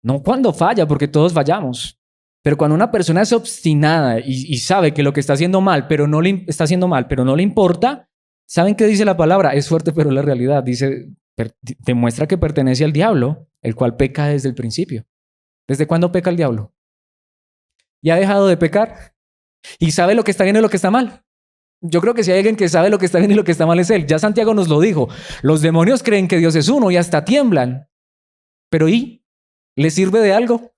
A: no cuando falla, porque todos fallamos, pero cuando una persona es obstinada y sabe que lo que está haciendo mal, pero no le está haciendo mal, pero no le importa, ¿saben qué dice la palabra? Es fuerte, pero la realidad dice, demuestra que pertenece al diablo, el cual peca desde el principio. ¿Desde cuándo peca el diablo? Y ha dejado de pecar y sabe lo que está bien y lo que está mal. Yo creo que si hay alguien que sabe lo que está bien y lo que está mal es él. Ya Santiago nos lo dijo. Los demonios creen que Dios es uno y hasta tiemblan. Pero ¿y? ¿Les sirve de algo?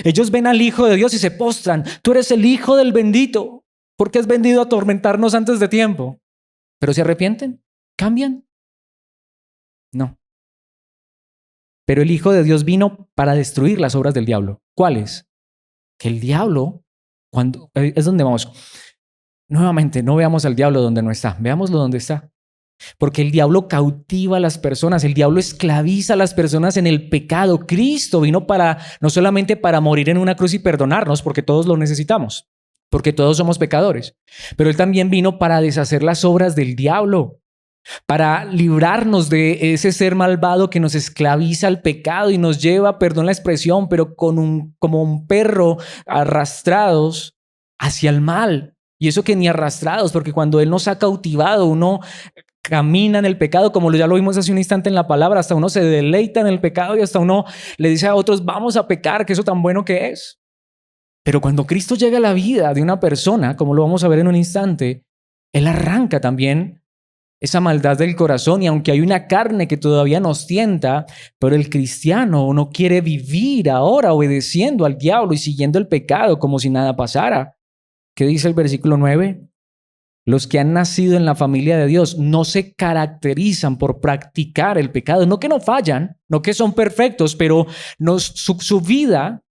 A: Ellos ven al Hijo de Dios y se postran. Tú eres el Hijo del bendito. ¿Por qué has venido a atormentarnos antes de tiempo? ¿Pero se arrepienten? ¿Cambian? No. Pero el Hijo de Dios vino para destruir las obras del diablo. ¿Cuáles? Que el diablo, cuando es donde vamos. Nuevamente, no veamos al diablo donde no está, veámoslo donde está. Porque el diablo cautiva a las personas, el diablo esclaviza a las personas en el pecado. Cristo vino para, no solamente para morir en una cruz y perdonarnos, porque todos lo necesitamos, porque todos somos pecadores, pero Él también vino para deshacer las obras del diablo, para librarnos de ese ser malvado que nos esclaviza al pecado y nos lleva, perdón la expresión, pero como un perro arrastrados hacia el mal. Y eso que ni arrastrados, porque cuando Él nos ha cautivado, uno camina en el pecado, como ya lo vimos hace un instante en la palabra, hasta uno se deleita en el pecado y hasta uno le dice a otros, vamos a pecar, que eso tan bueno que es. Pero cuando Cristo llega a la vida de una persona, como lo vamos a ver en un instante, Él arranca también esa maldad del corazón, y aunque hay una carne que todavía nos tienta, pero el cristiano no quiere vivir ahora obedeciendo al diablo y siguiendo el pecado como si nada pasara. ¿Qué dice el versículo 9? Los que han nacido en la familia de Dios no se caracterizan por practicar el pecado. No que no fallan, no que son perfectos, pero su vida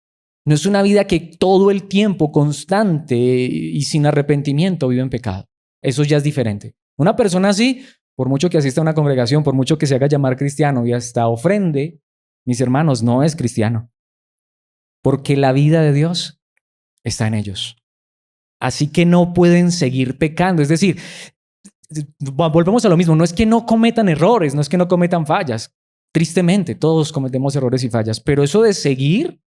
A: no es una vida que todo el tiempo, constante y sin arrepentimiento, vive en pecado. Eso ya es diferente. Una persona así, por mucho que asista a una congregación, por mucho que se haga llamar cristiano y hasta ofrende, mis hermanos, no es cristiano. Porque la vida de Dios está en ellos. Así que no pueden seguir pecando. Es decir, volvemos a lo mismo. No es que no cometan errores, no es que no cometan fallas. Tristemente, todos cometemos errores y fallas. Pero eso de seguir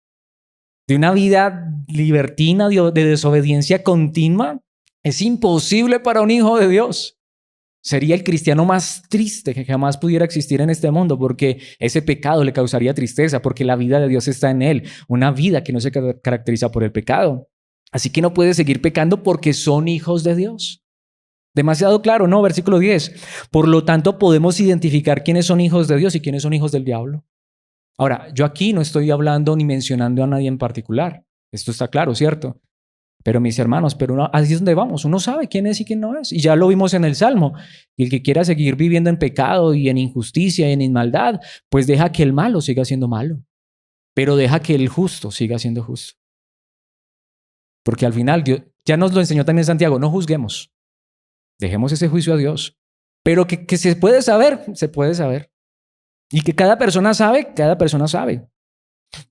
A: de una vida libertina, de desobediencia continua, es imposible para un hijo de Dios. Sería el cristiano más triste que jamás pudiera existir en este mundo, porque ese pecado le causaría tristeza, porque la vida de Dios está en él, una vida que no se caracteriza por el pecado. Así que no puede seguir pecando porque son hijos de Dios. Demasiado claro, ¿no? Versículo 10. Por lo tanto, podemos identificar quiénes son hijos de Dios y quiénes son hijos del diablo. Ahora, yo aquí no estoy hablando ni mencionando a nadie en particular. Esto está claro, ¿cierto? Pero mis hermanos, así es donde vamos. Uno sabe quién es y quién no es. Y ya lo vimos en el Salmo. Y el que quiera seguir viviendo en pecado y en injusticia y en inmaldad, pues deja que el malo siga siendo malo. Pero deja que el justo siga siendo justo. Porque al final, Dios, ya nos lo enseñó también Santiago, no juzguemos. Dejemos ese juicio a Dios. Pero que se puede saber, se puede saber. Y que cada persona sabe, cada persona sabe.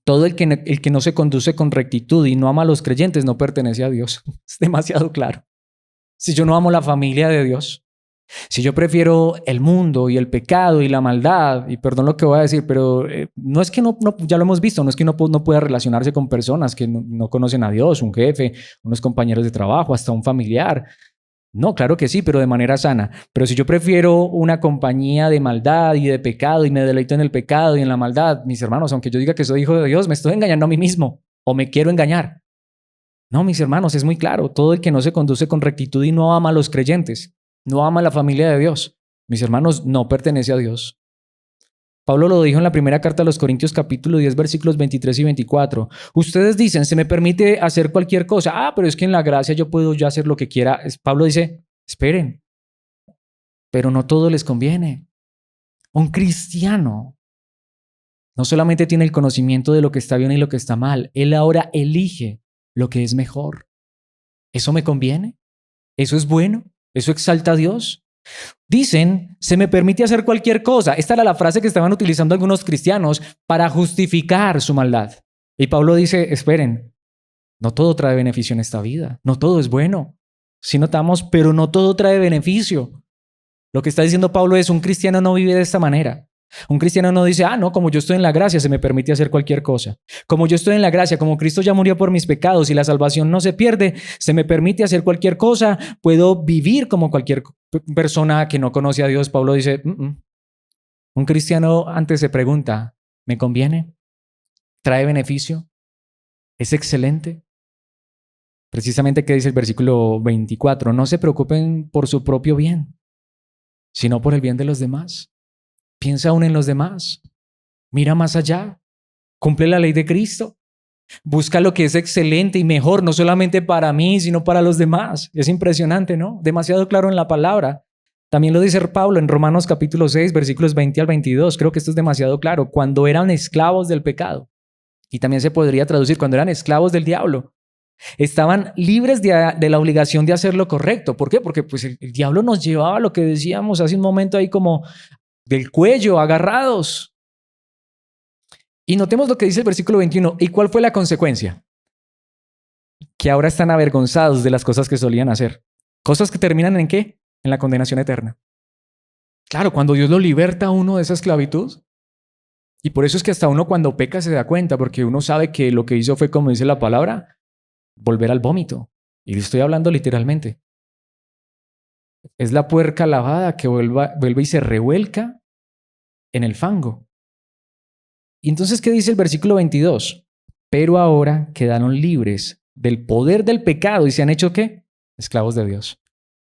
A: Todo el que no se conduce con rectitud y no ama a los creyentes no pertenece a Dios. Es demasiado claro. Si yo no amo la familia de Dios, si yo prefiero el mundo y el pecado y la maldad, y perdón lo que voy a decir, pero no es que no, ya lo hemos visto, no es que no pueda relacionarse con personas que no conocen a Dios, un jefe, unos compañeros de trabajo, hasta un familiar. No, claro que sí, pero de manera sana. Pero si yo prefiero una compañía de maldad y de pecado y me deleito en el pecado y en la maldad, mis hermanos, aunque yo diga que soy hijo de Dios, me estoy engañando a mí mismo o me quiero engañar. No, mis hermanos, es muy claro. Todo el que no se conduce con rectitud y no ama a los creyentes, no ama a la familia de Dios, mis hermanos, no pertenece a Dios. Pablo lo dijo en la primera carta a los Corintios capítulo 10 versículos 23 y 24. Ustedes dicen, se me permite hacer cualquier cosa. Pero es que en la gracia yo puedo ya hacer lo que quiera. Pablo dice, esperen, pero no todo les conviene. Un cristiano no solamente tiene el conocimiento de lo que está bien y lo que está mal, él ahora elige lo que es mejor. ¿Eso me conviene? ¿Eso es bueno? ¿Eso exalta a Dios? Dicen, se me permite hacer cualquier cosa. Esta era la frase que estaban utilizando algunos cristianos para justificar su maldad. Y Pablo dice, esperen, no todo trae beneficio en esta vida, no todo es bueno. Sí notamos, pero no todo trae beneficio. Lo que está diciendo Pablo es, un cristiano no vive de esta manera. Un cristiano no dice, no, como yo estoy en la gracia, se me permite hacer cualquier cosa. Como yo estoy en la gracia, como Cristo ya murió por mis pecados y la salvación no se pierde, se me permite hacer cualquier cosa, puedo vivir como cualquier persona que no conoce a Dios. Pablo dice, un cristiano antes se pregunta, ¿me conviene? ¿Trae beneficio? ¿Es excelente? Precisamente, ¿qué dice el versículo 24? No se preocupen por su propio bien, sino por el bien de los demás. Piensa aún en los demás. Mira más allá. Cumple la ley de Cristo. Busca lo que es excelente y mejor, no solamente para mí, sino para los demás. Es impresionante, ¿no? Demasiado claro en la palabra. También lo dice Pablo en Romanos capítulo 6, versículos 20 al 22. Creo que esto es demasiado claro. Cuando eran esclavos del pecado. Y también se podría traducir cuando eran esclavos del diablo. Estaban libres de la obligación de hacer lo correcto. ¿Por qué? Porque pues el diablo nos llevaba a lo que decíamos hace un momento ahí como del cuello, agarrados. Y notemos lo que dice el versículo 21. ¿Y cuál fue la consecuencia? Que ahora están avergonzados de las cosas que solían hacer. Cosas que terminan ¿en qué? En la condenación eterna. Claro, cuando Dios lo liberta a uno de esa esclavitud. Y por eso es que hasta uno cuando peca se da cuenta, porque uno sabe que lo que hizo fue, como dice la palabra, volver al vómito. Y estoy hablando literalmente. Es la puerca lavada que vuelve y se revuelca en el fango. Y entonces, ¿qué dice el versículo 22? Pero ahora quedaron libres del poder del pecado y se han hecho ¿qué? Esclavos de Dios.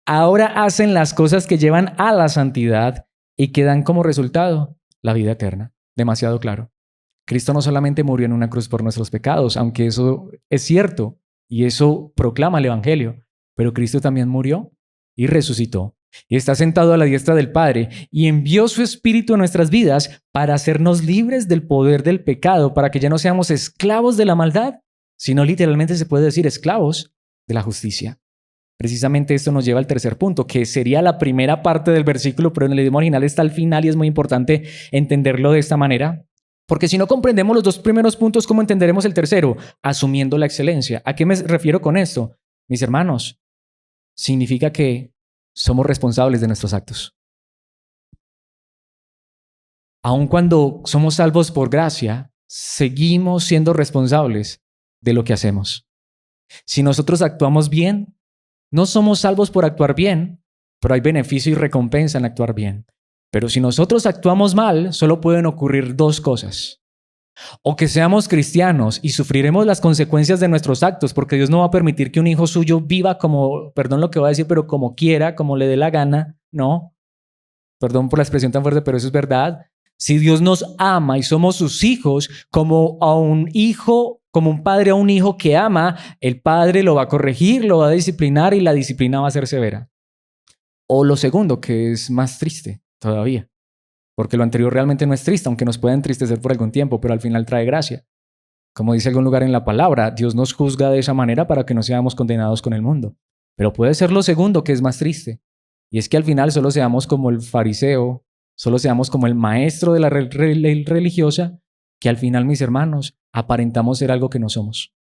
A: Ahora hacen las cosas que llevan a la santidad y que dan como resultado la vida eterna. Demasiado claro. Cristo no solamente murió en una cruz por nuestros pecados, aunque eso es cierto y eso proclama el Evangelio, pero Cristo también murió y resucitó. Y está sentado a la diestra del Padre y envió su Espíritu a nuestras vidas para hacernos libres del poder del pecado, para que ya no seamos esclavos de la maldad, sino literalmente se puede decir esclavos de la justicia. Precisamente esto nos lleva al tercer punto, que sería la primera parte del versículo, pero en el idioma original está al final y es muy importante entenderlo de esta manera. Porque si no comprendemos los dos primeros puntos, ¿cómo entenderemos el tercero? Asumiendo la excelencia. ¿A qué me refiero con esto? Mis hermanos, significa que somos responsables de nuestros actos. Aun cuando somos salvos por gracia, seguimos siendo responsables de lo que hacemos. Si nosotros actuamos bien, no somos salvos por actuar bien, pero hay beneficio y recompensa en actuar bien. Pero si nosotros actuamos mal, solo pueden ocurrir dos cosas. O que seamos cristianos y sufriremos las consecuencias de nuestros actos, porque Dios no va a permitir que un hijo suyo viva como, perdón lo que voy a decir, pero como quiera, como le dé la gana. No, perdón por la expresión tan fuerte, pero eso es verdad. Si Dios nos ama y somos sus hijos, como a un hijo, como un padre a un hijo que ama, el padre lo va a corregir, lo va a disciplinar y la disciplina va a ser severa. O lo segundo, que es más triste todavía, porque lo anterior realmente no es triste, aunque nos pueda entristecer por algún tiempo, pero al final trae gracia. Como dice algún lugar en la palabra, Dios nos juzga de esa manera para que no seamos condenados con el mundo. Pero puede ser lo segundo, que es más triste, y es que al final solo seamos como el fariseo, solo seamos como el maestro de la ley religiosa, que al final, mis hermanos, aparentamos ser algo que no somos.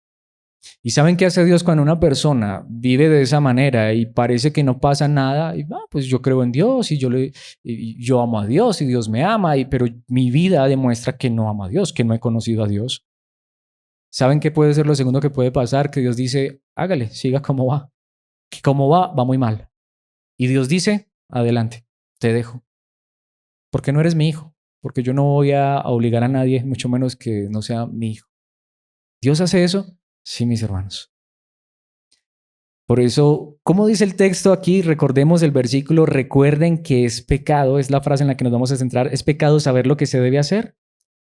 A: ¿Y saben qué hace Dios cuando una persona vive de esa manera y parece que no pasa nada? Y, pues yo creo en Dios y yo amo a Dios y Dios me ama, pero mi vida demuestra que no amo a Dios, que no he conocido a Dios. ¿Saben qué puede ser lo segundo que puede pasar? Que Dios dice, hágale, siga como va. Que como va muy mal. Y Dios dice, adelante, te dejo. Porque no eres mi hijo. Porque yo no voy a obligar a nadie, mucho menos que no sea mi hijo. ¿Dios hace eso? Sí, mis hermanos. Por eso, ¿cómo dice el texto aquí? Recordemos el versículo, recuerden que es pecado, es la frase en la que nos vamos a centrar, es pecado saber lo que se debe hacer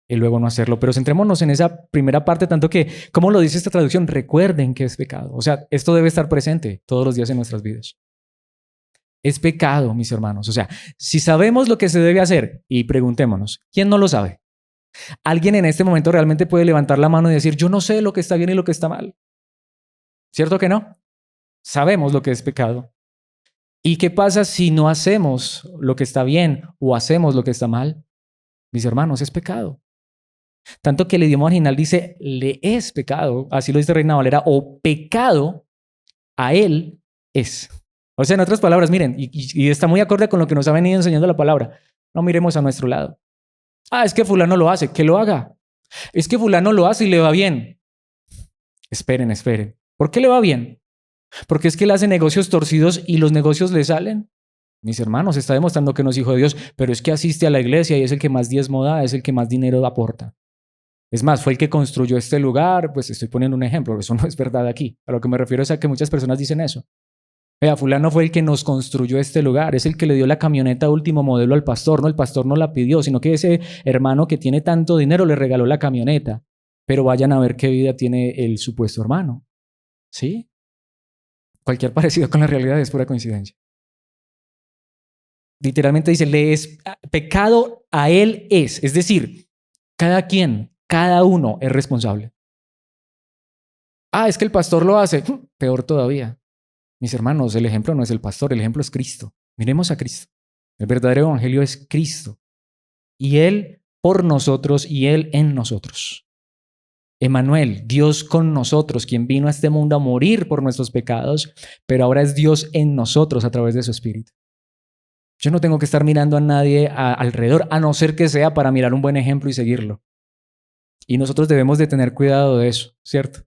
A: y luego no hacerlo. Pero centrémonos en esa primera parte, tanto que, ¿cómo lo dice esta traducción? Recuerden que es pecado. O sea, esto debe estar presente todos los días en nuestras vidas. Es pecado, mis hermanos. O sea, si sabemos lo que se debe hacer, y preguntémonos, ¿quién no lo sabe? ¿Alguien en este momento realmente puede levantar la mano y decir, yo no sé lo que está bien y lo que está mal? ¿Cierto que no? Sabemos lo que es pecado. ¿Y qué pasa si no hacemos lo que está bien o hacemos lo que está mal? Mis hermanos, es pecado. Tanto que el idioma original dice, le es pecado, así lo dice Reina Valera, o pecado a él es. O sea, en otras palabras, miren, y está muy acorde con lo que nos ha venido enseñando la palabra. No miremos a nuestro lado. Ah, es que fulano lo hace, que lo haga. Es que fulano lo hace y le va bien. Esperen, esperen. ¿Por qué le va bien? Porque es que él hace negocios torcidos y los negocios le salen. Mis hermanos, está demostrando que no es hijo de Dios, pero es que asiste a la iglesia y es el que más diezmo da, es el que más dinero aporta. Es más, fue el que construyó este lugar, pues estoy poniendo un ejemplo, eso no es verdad aquí. A lo que me refiero es a que muchas personas dicen eso. Vea, fulano fue el que nos construyó este lugar, es el que le dio la camioneta último modelo al pastor, no, el pastor no la pidió, sino que ese hermano que tiene tanto dinero le regaló la camioneta. Pero vayan a ver qué vida tiene el supuesto hermano. ¿Sí? Cualquier parecido con la realidad es pura coincidencia. Literalmente dice, le es pecado a él es decir, cada quien, cada uno es responsable. Ah, es que el pastor lo hace, peor todavía. Mis hermanos, el ejemplo no es el pastor, el ejemplo es Cristo. Miremos a Cristo. El verdadero evangelio es Cristo. Y Él por nosotros y Él en nosotros. Emmanuel, Dios con nosotros, quien vino a este mundo a morir por nuestros pecados, pero ahora es Dios en nosotros a través de su Espíritu. Yo no tengo que estar mirando a nadie alrededor, a no ser que sea para mirar un buen ejemplo y seguirlo. Y nosotros debemos de tener cuidado de eso, ¿cierto?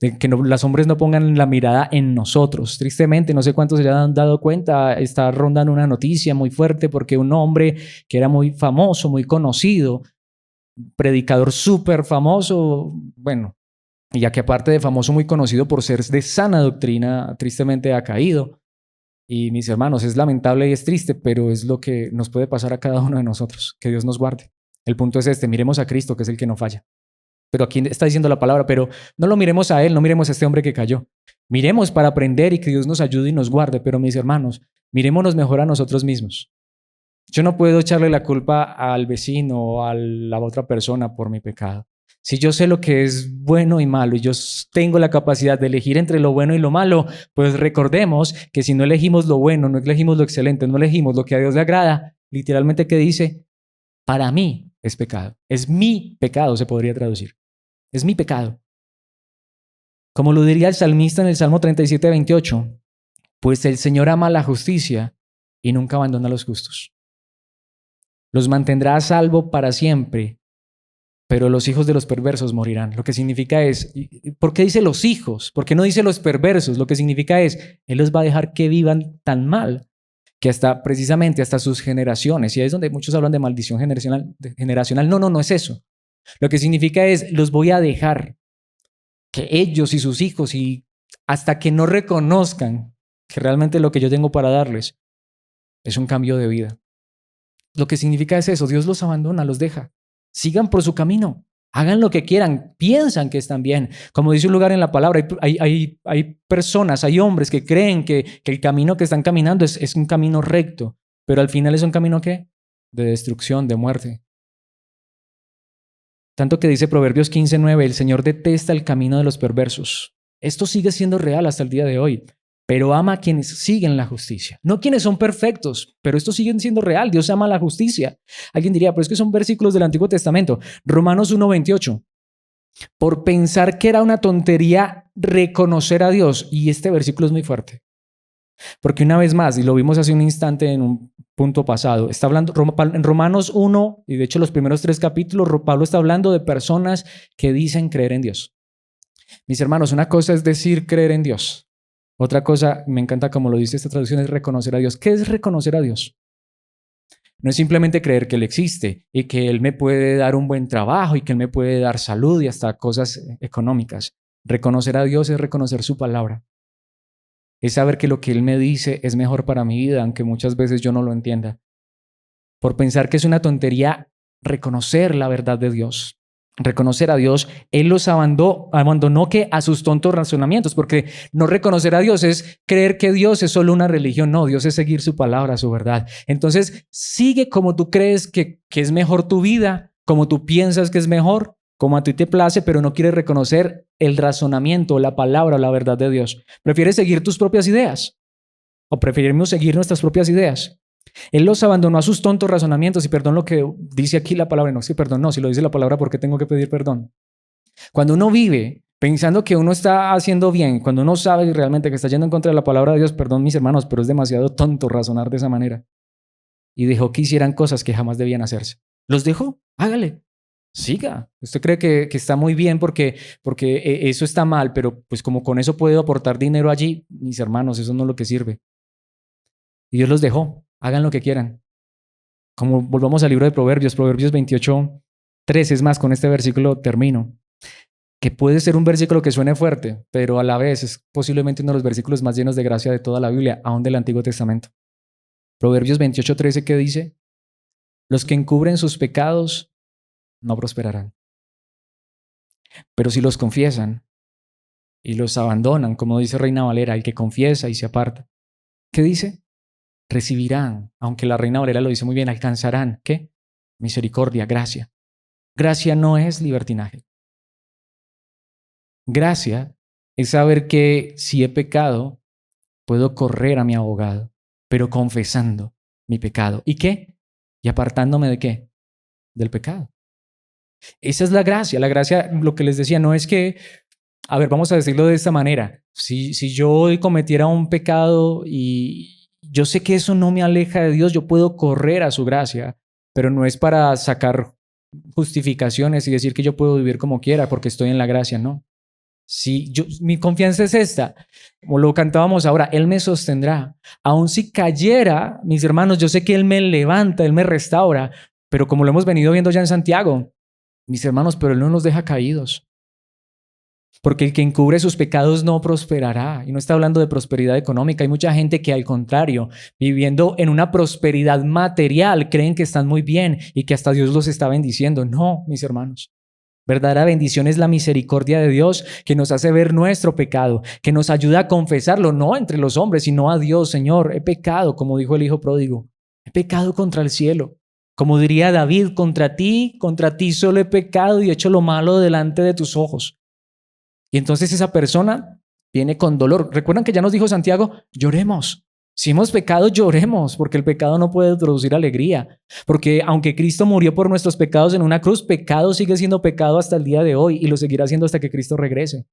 A: De que los hombres no pongan la mirada en nosotros. Tristemente, no sé cuántos se hayan dado cuenta, está rondando una noticia muy fuerte porque un hombre que era muy famoso, muy conocido, predicador súper famoso, bueno, y ya que aparte de famoso, muy conocido por ser de sana doctrina, tristemente ha caído. Y mis hermanos, es lamentable y es triste, pero es lo que nos puede pasar a cada uno de nosotros. Que Dios nos guarde. El punto es este, miremos a Cristo, que es el que no falla. Pero aquí está diciendo la palabra, pero no lo miremos a Él, no miremos a este hombre que cayó. Miremos para aprender y que Dios nos ayude y nos guarde, pero mis hermanos, mirémonos mejor a nosotros mismos. Yo no puedo echarle la culpa al vecino o a la otra persona por mi pecado. Si yo sé lo que es bueno y malo y yo tengo la capacidad de elegir entre lo bueno y lo malo, pues recordemos que si no elegimos lo bueno, no elegimos lo excelente, no elegimos lo que a Dios le agrada, literalmente, ¿qué dice? Para mí es pecado. Es mi pecado, se podría traducir. Es mi pecado. Como lo diría el salmista en el Salmo 37, 28, pues el Señor ama la justicia y nunca abandona a los justos. Los mantendrá a salvo para siempre, pero los hijos de los perversos morirán. Lo que significa es, ¿por qué dice los hijos? ¿Por qué no dice los perversos? Lo que significa es, Él los va a dejar que vivan tan mal que precisamente hasta sus generaciones, y ahí es donde muchos hablan de maldición generacional. No es eso. Lo que significa es, los voy a dejar que ellos y sus hijos, y hasta que no reconozcan que realmente lo que yo tengo para darles es un cambio de vida. Lo que significa es eso, Dios los abandona, los deja. Sigan por su camino, hagan lo que quieran, piensan que están bien. Como dice un lugar en la palabra, hay personas, hay hombres que creen que el camino que están caminando es un camino recto, pero al final es un camino ¿qué? De destrucción, de muerte. Tanto que dice Proverbios 15:9, el Señor detesta el camino de los perversos. Esto sigue siendo real hasta el día de hoy, pero ama a quienes siguen la justicia. No quienes son perfectos, pero esto sigue siendo real. Dios ama la justicia. Alguien diría, pero es que son versículos del Antiguo Testamento. Romanos 1:28. Por pensar que era una tontería reconocer a Dios. Y este versículo es muy fuerte. Porque una vez más, y lo vimos hace un instante en un punto pasado, está hablando en Romanos 1, y de hecho los primeros 3 capítulos, Pablo está hablando de personas que dicen creer en Dios. Mis hermanos, una cosa es decir creer en Dios. Otra cosa, me encanta como lo dice esta traducción, es reconocer a Dios. ¿Qué es reconocer a Dios? No es simplemente creer que Él existe y que Él me puede dar un buen trabajo y que Él me puede dar salud y hasta cosas económicas. Reconocer a Dios es reconocer su palabra. es saber que lo que Él me dice es mejor para mi vida, aunque muchas veces yo no lo entienda. Por pensar que es una tontería reconocer la verdad de Dios. Reconocer a Dios, Él los abandonó que a sus tontos razonamientos, porque no reconocer a Dios es creer que Dios es solo una religión. No, Dios es seguir su palabra, su verdad. Entonces, sigue como tú crees que es mejor tu vida, como tú piensas que es mejor, como a ti te place, pero no quieres reconocer el razonamiento, la palabra o la verdad de Dios. Prefieres seguir tus propias ideas o preferimos seguir nuestras propias ideas. Él los abandonó a sus tontos razonamientos y perdón lo que dice aquí la palabra, no es que perdón, no, si lo dice la palabra, ¿por qué tengo que pedir perdón? Cuando uno vive pensando que uno está haciendo bien, cuando uno sabe realmente que está yendo en contra de la palabra de Dios, perdón mis hermanos, pero es demasiado tonto razonar de esa manera. Y dejó que hicieran cosas que jamás debían hacerse. ¿Los dejó? Hágale. Siga. Usted cree que está muy bien porque eso está mal, pero pues como con eso puedo aportar dinero allí, mis hermanos, eso no es lo que sirve. Y Dios los dejó. Hagan lo que quieran. Como volvamos al libro de Proverbios, Proverbios 28:3, es más, con este versículo termino, que puede ser un versículo que suene fuerte, pero a la vez es posiblemente uno de los versículos más llenos de gracia de toda la Biblia, aún del Antiguo Testamento. Proverbios 28:13, ¿qué dice? Los que encubren sus pecados no prosperarán, pero si los confiesan y los abandonan, como dice Reina Valera, el que confiesa y se aparta, ¿qué dice? Recibirán, aunque la Reina Valera lo dice muy bien, alcanzarán, ¿qué? Misericordia, gracia. Gracia no es libertinaje. Gracia es saber que si he pecado, puedo correr a mi abogado, pero confesando mi pecado. ¿Y qué? Y apartándome de qué? Del pecado. Esa es la gracia. La gracia, lo que les decía, no es que, a ver, vamos a decirlo de esta manera. Si yo hoy cometiera un pecado y yo sé que eso no me aleja de Dios, yo puedo correr a su gracia, pero no es para sacar justificaciones y decir que yo puedo vivir como quiera porque estoy en la gracia, no. Si mi confianza es esta, como lo cantábamos ahora, Él me sostendrá. Aun si cayera, mis hermanos, yo sé que Él me levanta, Él me restaura, pero como lo hemos venido viendo ya en Santiago, mis hermanos, pero Él no nos deja caídos. Porque el que encubre sus pecados no prosperará. Y no está hablando de prosperidad económica. Hay mucha gente que al contrario, viviendo en una prosperidad material, creen que están muy bien y que hasta Dios los está bendiciendo. No, mis hermanos. Verdadera bendición es la misericordia de Dios que nos hace ver nuestro pecado, que nos ayuda a confesarlo, no entre los hombres, sino a Dios. Señor, he pecado, como dijo el hijo pródigo. He pecado contra el cielo. Como diría David, contra ti solo he pecado y he hecho lo malo delante de tus ojos. Y entonces esa persona viene con dolor. ¿Recuerdan que ya nos dijo Santiago? Lloremos. Si hemos pecado, lloremos, porque el pecado no puede producir alegría. Porque aunque Cristo murió por nuestros pecados en una cruz, pecado sigue siendo pecado hasta el día de hoy y lo seguirá siendo hasta que Cristo regrese.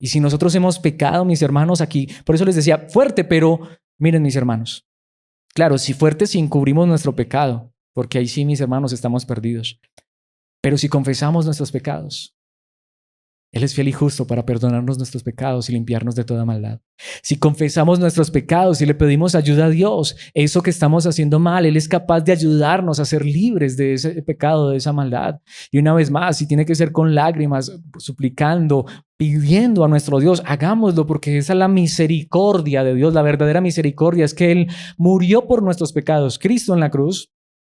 A: Y si nosotros hemos pecado, mis hermanos, aquí, por eso les decía fuerte, pero miren, mis hermanos, claro, si fuerte si encubrimos nuestro pecado, porque ahí sí, mis hermanos, estamos perdidos. Pero si confesamos nuestros pecados, Él es fiel y justo para perdonarnos nuestros pecados y limpiarnos de toda maldad. Si confesamos nuestros pecados y le pedimos ayuda a Dios, eso que estamos haciendo mal, Él es capaz de ayudarnos a ser libres de ese pecado, de esa maldad. Y una vez más, si tiene que ser con lágrimas, suplicando, pidiendo a nuestro Dios, hagámoslo porque esa es la misericordia de Dios. La verdadera misericordia es que Él murió por nuestros pecados, Cristo en la cruz,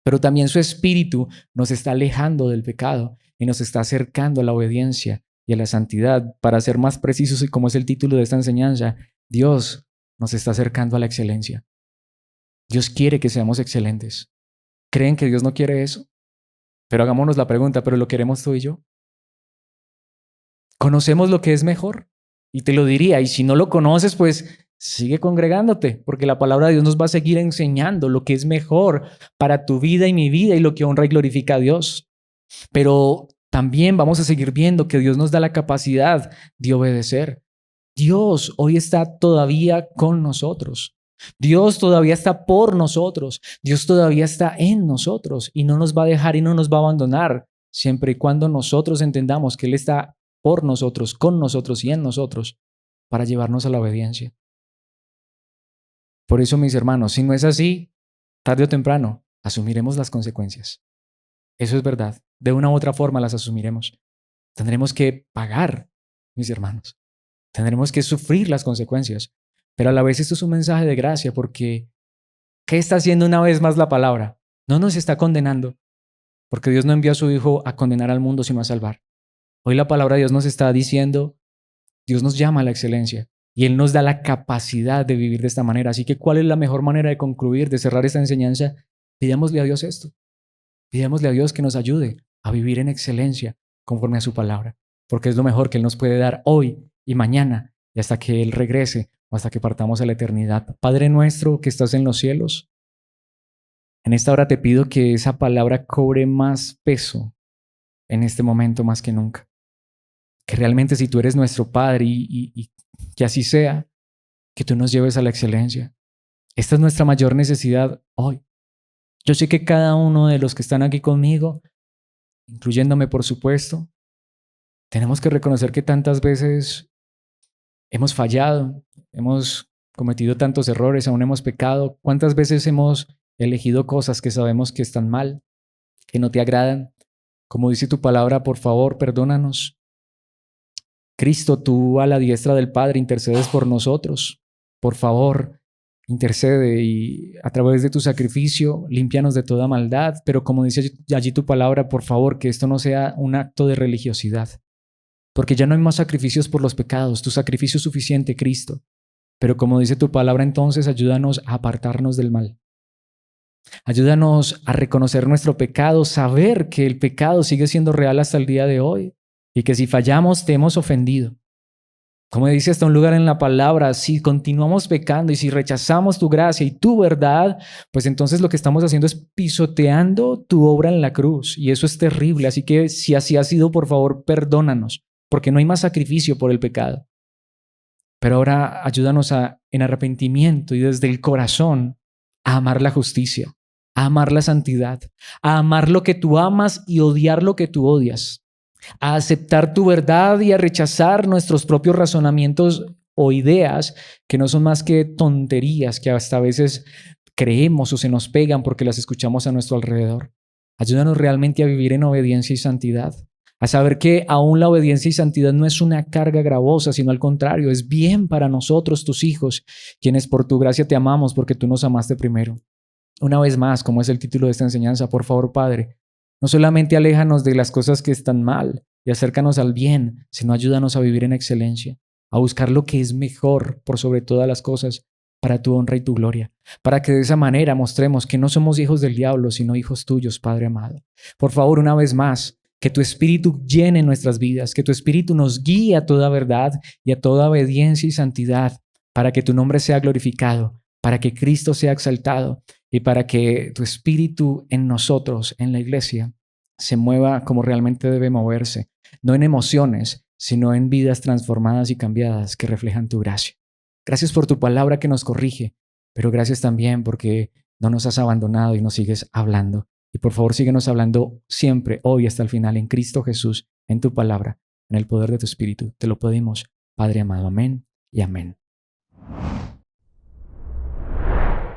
A: pero también su Espíritu nos está alejando del pecado y nos está acercando a la obediencia y a la santidad. Para ser más precisos y como es el título de esta enseñanza, Dios nos está acercando a la excelencia. Dios quiere que seamos excelentes. ¿Creen que Dios no quiere eso? Pero hagámonos la pregunta, ¿pero lo queremos tú y yo? ¿Conocemos lo que es mejor? Y te lo diría, y si no lo conoces, pues sigue congregándote, porque la palabra de Dios nos va a seguir enseñando lo que es mejor para tu vida y mi vida y lo que honra y glorifica a Dios. Pero también vamos a seguir viendo que Dios nos da la capacidad de obedecer. Dios hoy está todavía con nosotros. Dios todavía está por nosotros. Dios todavía está en nosotros y no nos va a dejar y no nos va a abandonar siempre y cuando nosotros entendamos que Él está por nosotros, con nosotros y en nosotros para llevarnos a la obediencia. Por eso, mis hermanos, si no es así, tarde o temprano asumiremos las consecuencias. Eso es verdad. De una u otra forma las asumiremos. Tendremos que pagar, mis hermanos. Tendremos que sufrir las consecuencias. Pero a la vez esto es un mensaje de gracia porque ¿qué está haciendo una vez más la palabra? No nos está condenando, porque Dios no envió a su Hijo a condenar al mundo, sino a salvar. Hoy la palabra de Dios nos está diciendo, Dios nos llama a la excelencia y Él nos da la capacidad de vivir de esta manera. Así que, ¿cuál es la mejor manera de concluir, de cerrar esta enseñanza? Pidámosle a Dios esto. Pidámosle a Dios que nos ayude a vivir en excelencia conforme a su palabra, porque es lo mejor que Él nos puede dar hoy y mañana y hasta que Él regrese o hasta que partamos a la eternidad. Padre nuestro que estás en los cielos, en esta hora te pido que esa palabra cobre más peso en este momento más que nunca. Que realmente si tú eres nuestro Padre y que así sea, que tú nos lleves a la excelencia. Esta es nuestra mayor necesidad hoy. Yo sé que cada uno de los que están aquí conmigo, incluyéndome por supuesto, tenemos que reconocer que tantas veces hemos fallado, hemos cometido tantos errores, aún hemos pecado. ¿Cuántas veces hemos elegido cosas que sabemos que están mal, que no te agradan? Como dice tu palabra, por favor, perdónanos. Cristo, tú a la diestra del Padre intercedes por nosotros. Por favor, intercede y a través de tu sacrificio límpianos de toda maldad. Pero como dice allí tu palabra, por favor, que esto no sea un acto de religiosidad. Porque ya no hay más sacrificios por los pecados. Tu sacrificio es suficiente, Cristo. Pero como dice tu palabra, entonces ayúdanos a apartarnos del mal. Ayúdanos a reconocer nuestro pecado, saber que el pecado sigue siendo real hasta el día de hoy y que si fallamos te hemos ofendido. Como dice hasta un lugar en la palabra, si continuamos pecando y si rechazamos tu gracia y tu verdad, pues entonces lo que estamos haciendo es pisoteando tu obra en la cruz y eso es terrible. Así que si así ha sido, por favor, perdónanos, porque no hay más sacrificio por el pecado. Pero ahora ayúdanos en arrepentimiento y desde el corazón a amar la justicia, a amar la santidad, a amar lo que tú amas y odiar lo que tú odias, a aceptar tu verdad y a rechazar nuestros propios razonamientos o ideas que no son más que tonterías que hasta a veces creemos o se nos pegan porque las escuchamos a nuestro alrededor. Ayúdanos realmente a vivir en obediencia y santidad, a saber que aún la obediencia y santidad no es una carga gravosa, sino al contrario, es bien para nosotros, tus hijos, quienes por tu gracia te amamos porque tú nos amaste primero. Una vez más, como es el título de esta enseñanza, por favor, Padre, no solamente aléjanos de las cosas que están mal y acércanos al bien, sino ayúdanos a vivir en excelencia, a buscar lo que es mejor por sobre todas las cosas para tu honra y tu gloria, para que de esa manera mostremos que no somos hijos del diablo, sino hijos tuyos, Padre amado. Por favor, una vez más, que tu Espíritu llene nuestras vidas, que tu Espíritu nos guíe a toda verdad y a toda obediencia y santidad, para que tu nombre sea glorificado, para que Cristo sea exaltado y para que tu Espíritu en nosotros, en la iglesia, se mueva como realmente debe moverse, no en emociones, sino en vidas transformadas y cambiadas que reflejan tu gracia. Gracias por tu palabra que nos corrige, pero gracias también porque no nos has abandonado y nos sigues hablando. Y por favor, síguenos hablando siempre, hoy hasta el final, en Cristo Jesús, en tu palabra, en el poder de tu Espíritu. Te lo pedimos, Padre amado. Amén y amén.